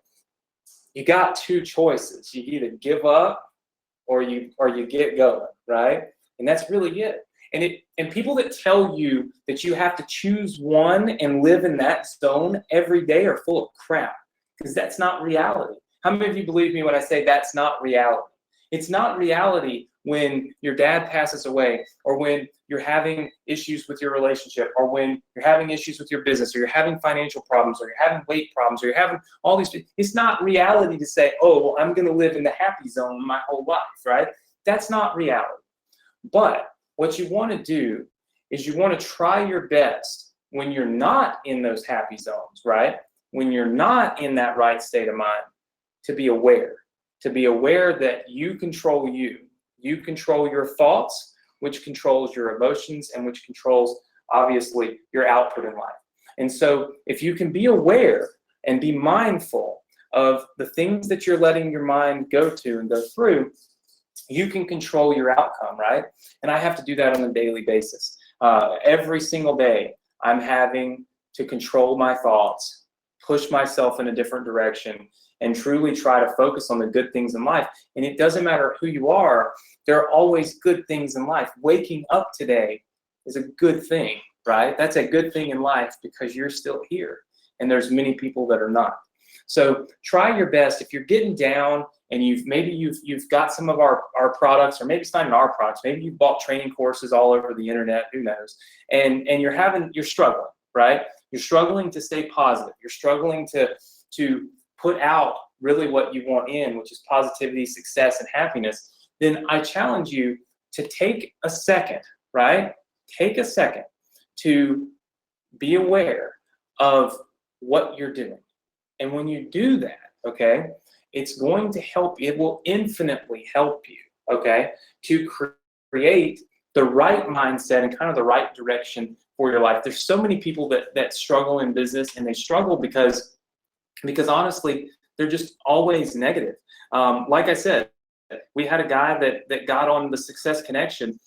You got 2 choices. You either give up or you get going, right? And that's really it. And people that tell you that you have to choose one and live in that zone every day are full of crap, because that's not reality. How many of you believe me when I say that's not reality? It's not reality when your dad passes away, or when you're having issues with your relationship, or when you're having issues with your business, or you're having financial problems, or you're having weight problems, or you're having all these. It's not reality to say, oh, well, I'm going to live in the happy zone my whole life, right? That's not reality. But what you want to do is you want to try your best when you're not in those happy zones, right? When you're not in that right state of mind, to be aware. to be aware that you control you. You control your thoughts, which controls your emotions, and which controls, obviously, your output in life. And so if you can be aware and be mindful of the things that you're letting your mind go to and go through, you can control your outcome, right? And I have to do that on a daily basis. Every single day, I'm having to control my thoughts, push myself in a different direction, and truly try to focus on the good things in life. And it doesn't matter who you are, there are always good things in life. Waking up today is a good thing, right? That's a good thing in life because you're still here. And there's many people that are not. So try your best. If you're getting down and you've got some of our products, or maybe it's not even our products, maybe you've bought training courses all over the internet, who knows, and you're struggling, right? You're struggling to stay positive. You're struggling to put out really what you want in, which is positivity, success, and happiness. Then I challenge you to take a second, right? Take a second to be aware of what you're doing. And when you do that, okay, it's going to help. It will infinitely help you, okay, to create the right mindset and kind of the right direction for your life. There's so many people that struggle in business, and they struggle because honestly, they're just always negative. Like I said, we had a guy that got on the Success Connection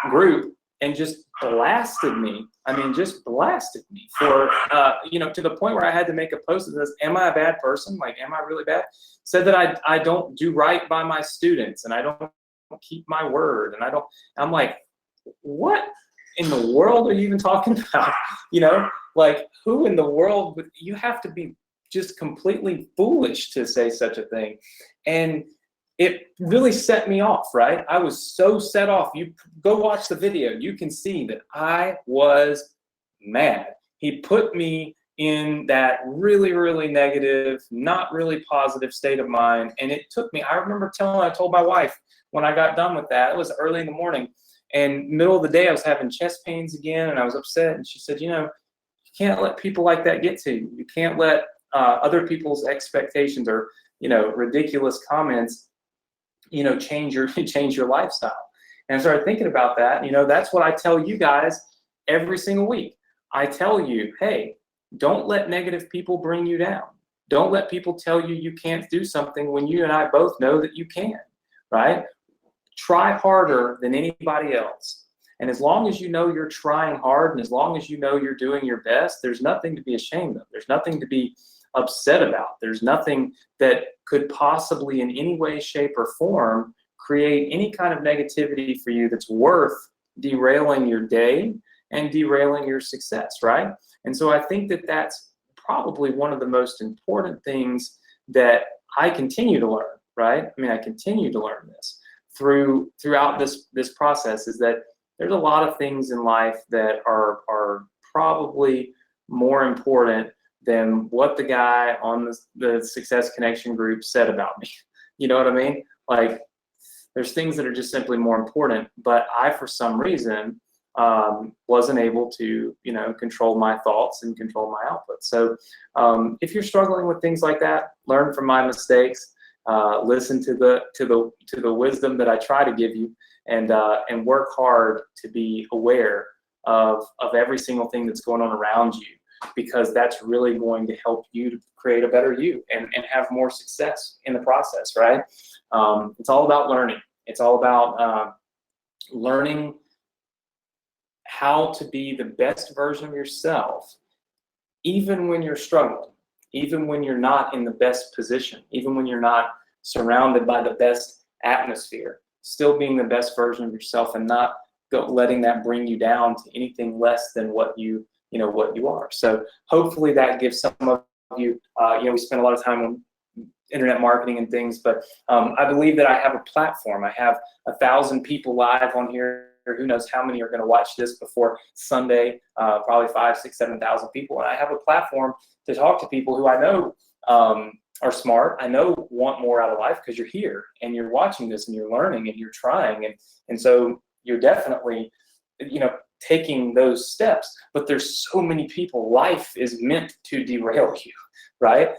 group and just blasted me. I mean, just blasted me for, to the point where I had to make a post that says, am I a bad person? Like, am I really bad? Said that I don't do right by my students, and I don't keep my word, and I'm like, what in the world are you even talking about? Like, who in the world you have to be just completely foolish to say such a thing. And it really set me off, right? I was so set off. You go watch the video, you can see that I was mad. He put me in that really, really negative, not really positive state of mind. And it took me, I remember I told my wife when I got done with that, it was early in the morning, and middle of the day, I was having chest pains again, and I was upset. And she said, you can't let people like that get to you. You can't let other people's expectations or, ridiculous comments, change your lifestyle. And I started thinking about that. That's what I tell you guys every single week. I tell you, hey, don't let negative people bring you down. Don't let people tell you you can't do something when you and I both know that you can, right? Try harder than anybody else. And as long as you know you're trying hard, and as long as you know you're doing your best, there's nothing to be ashamed of. There's nothing to be upset about. There's nothing that could possibly in any way, shape, or form create any kind of negativity for you that's worth derailing your day and derailing your success, right? And so I think that that's probably one of the most important things that I continue to learn, right? I mean, I continue to learn this throughout this process, is that there's a lot of things in life that are probably more important than what the guy on the Success Connection group said about me. You know what I mean? Like, there's things that are just simply more important, but I, for some reason, wasn't able to, control my thoughts and control my output. So if you're struggling with things like that, learn from my mistakes, listen to the wisdom that I try to give you, and work hard to be aware of every single thing that's going on around you, because that's really going to help you to create a better you and have more success in the process, right? It's all about learning. It's all about learning how to be the best version of yourself, even when you're struggling, even when you're not in the best position, even when you're not surrounded by the best atmosphere, still being the best version of yourself and not letting that bring you down to anything less than what you are. So hopefully that gives some of you, we spend a lot of time on internet marketing and things, but I believe that I have a platform. I have 1,000 people live on here. Who knows how many are going to watch this before Sunday, probably 5,000, 6,000, 7,000 people. And I have a platform to talk to people who I know are smart, I know want more out of life, because you're here and you're watching this and you're learning and you're trying. And so you're definitely, taking those steps. But there's so many people, life is meant to derail you, right?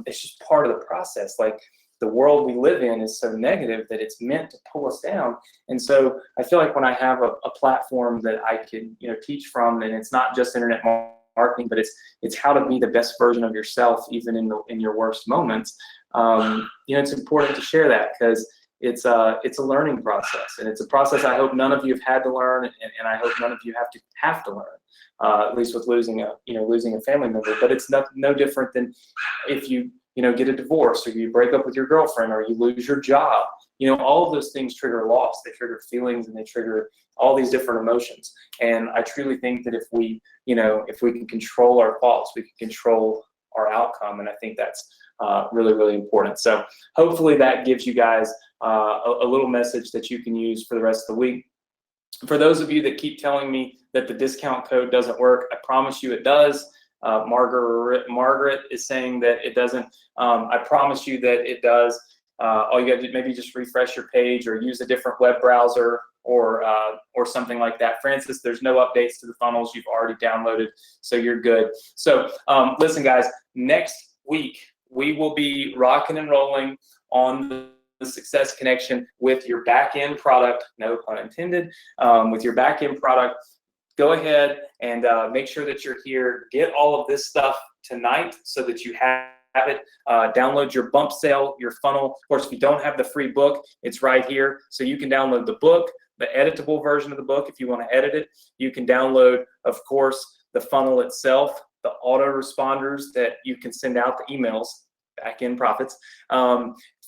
It's just part of the process. Like, the world we live in is so negative that it's meant to pull us down. And so I feel like when I have a platform that I can, teach from, and it's not just internet marketing, but it's how to be the best version of yourself, even in your worst moments. It's important to share that, because it's a learning process, and it's a process I hope none of you have had to learn, and I hope none of you have to learn. At least with losing a family member. But it's no different than if you get a divorce, or you break up with your girlfriend, or you lose your job. All of those things trigger loss. They trigger feelings, and they trigger all these different emotions. And I truly think that if we can control our thoughts, we can control our outcome. And I think that's really, really important. So hopefully that gives you guys a little message that you can use for the rest of the week. For those of you that keep telling me that the discount code doesn't work, I promise you it does. Margaret is saying that it doesn't. I promise you that it does. All you got to do, maybe just refresh your page, or use a different web browser, or something like that. Francis, there's no updates to the funnels. You've already downloaded, so you're good. So listen, guys, next week we will be rocking and rolling on the Success Connection with your back-end product, no pun intended, with your back-end product. Go ahead and make sure that you're here. Get all of this stuff tonight so that you have it. Download your bump sale, your funnel. Of course, if you don't have the free book, it's right here. So you can download the book, the editable version of the book if you want to edit it. You can download, of course, the funnel itself, the autoresponders that you can send out the emails, back-end profits,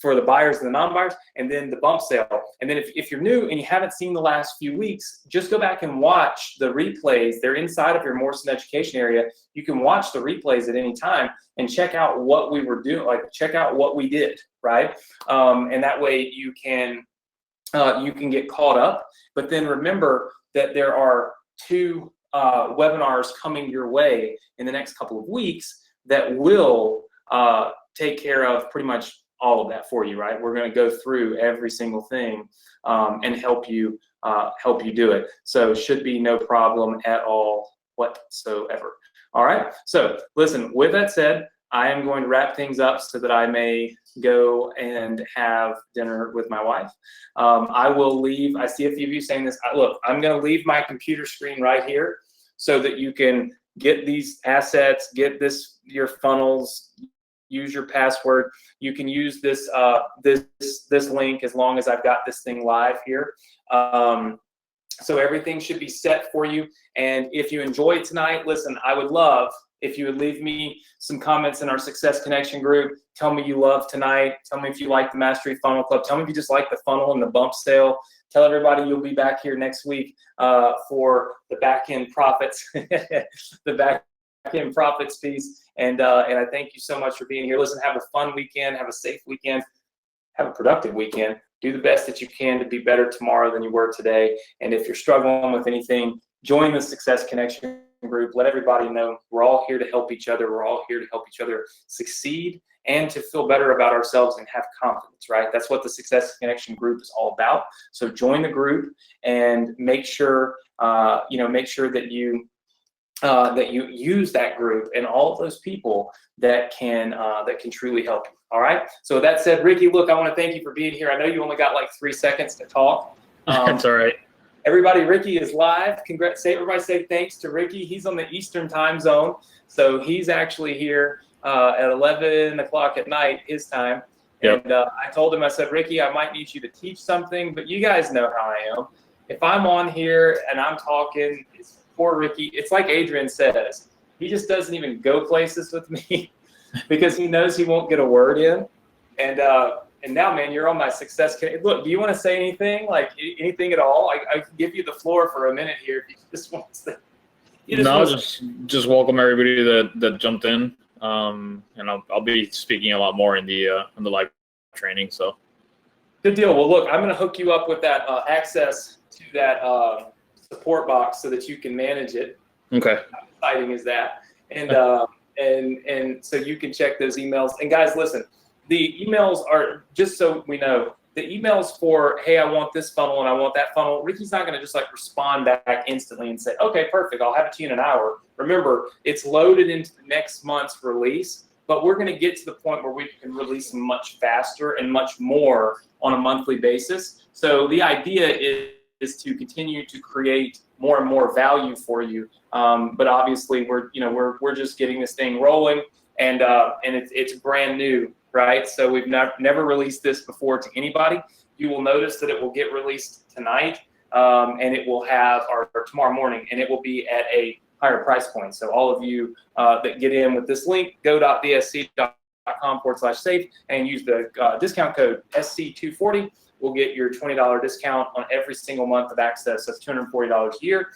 for the buyers and the non-buyers, and then the bump sale. And then if you're new and you haven't seen the last few weeks, just go back and watch the replays. They're inside of your Morrison education area. You can watch the replays at any time and check out what we were doing, check out what we did, right? And that way you can get caught up. But then remember that there are 2 webinars coming your way in the next couple of weeks that will take care of pretty much all of that for you, right? We're going to go through every single thing and help you do it. So should be no problem at all whatsoever. All right. So listen, with that said, I am going to wrap things up so that I may go and have dinner with my wife. I will leave. I see a few of you saying this. Look, I'm going to leave my computer screen right here so that you can get these assets, get your funnels, use your password. You can use this this link as long as I've got this thing live here. So everything should be set for you. And if you enjoyed tonight, listen, I would love if you would leave me some comments in our Success Connection group. Tell me you love tonight. Tell me if you like the Mastery Funnel Club. Tell me if you just like the funnel and the bump sale. Tell everybody you'll be back here next week for the back-end profits, the back-end profits piece. And I thank you so much for being here. Listen, have a fun weekend. Have a safe weekend. Have a productive weekend. Do the best that you can to be better tomorrow than you were today. And if you're struggling with anything, join the Success Connection group. Let everybody know we're all here to help each other. We're all here to help each other succeed and to feel better about ourselves and have confidence, right? That's what the Success Connection group is all about. So join the group and make sure, make sure that you use that group and all of those people that can truly help you. All right. So with that said, Ricky, look, I want to thank you for being here. I know you only got like 3 seconds to talk. That's all right. Everybody, Ricky is live. Congrats. Everybody say thanks to Ricky. He's on the Eastern time zone. So he's actually here at 11 o'clock at night, his time. Yep. And I told him, I said, Ricky, I might need you to teach something, but you guys know how I am. If I'm on here and I'm talking, it's poor Ricky. It's like Adrian says, he just doesn't even go places with me because he knows he won't get a word in. And now, man, you're on my Success. Look, do you want to say anything, like anything at all? I can give you the floor for a minute here if you just want to. Just welcome everybody that jumped in. And I'll be speaking a lot more in the live training. So good deal. Well, look, I'm going to hook you up with that access to that support box so that you can manage it. Okay. How exciting is that? And so you can check those emails. And guys, listen. The emails are, just so we know, the emails for, hey, I want this funnel and I want that funnel, Ricky's not going to just like respond back instantly and say, okay, perfect, I'll have it to you in an hour. Remember, it's loaded into the next month's release. but we're going to get to the point where we can release much faster and much more on a monthly basis. So the idea is to continue to create more and more value for you. But obviously we're just getting this thing rolling, and it's brand new, right? So we've never released this before to anybody. You will notice that it will get released tonight, and it will have or tomorrow morning, and it will be at a higher price point. So all of you that get in with this link, go.bsc.com/safe, and use the discount code SC240. We'll get your $20 discount on every single month of access. That's $240 a year,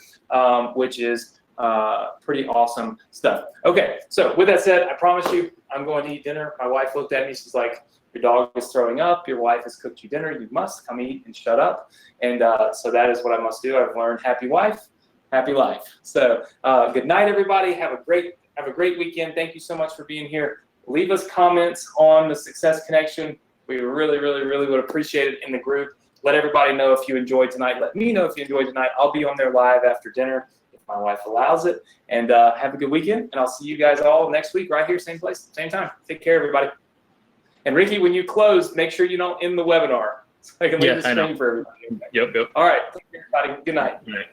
which is pretty awesome stuff. Okay, so with that said, I promise you, I'm going to eat dinner. My wife looked at me. She's like, your dog is throwing up. Your wife has cooked you dinner. You must come eat and shut up. And so that is what I must do. I've learned happy wife, happy life. So good night, everybody. Have a great weekend. Thank you so much for being here. Leave us comments on the Success Connection. We really, really, really would appreciate it in the group. Let everybody know if you enjoyed tonight. Let me know if you enjoyed tonight. I'll be on there live after dinner if my wife allows it. And have a good weekend. And I'll see you guys all next week right here, same place, same time. Take care, everybody. And Ricky, when you close, make sure you don't end the webinar so I can leave the screen for everybody. Yep. All right. Take care, everybody. Good night. Good night.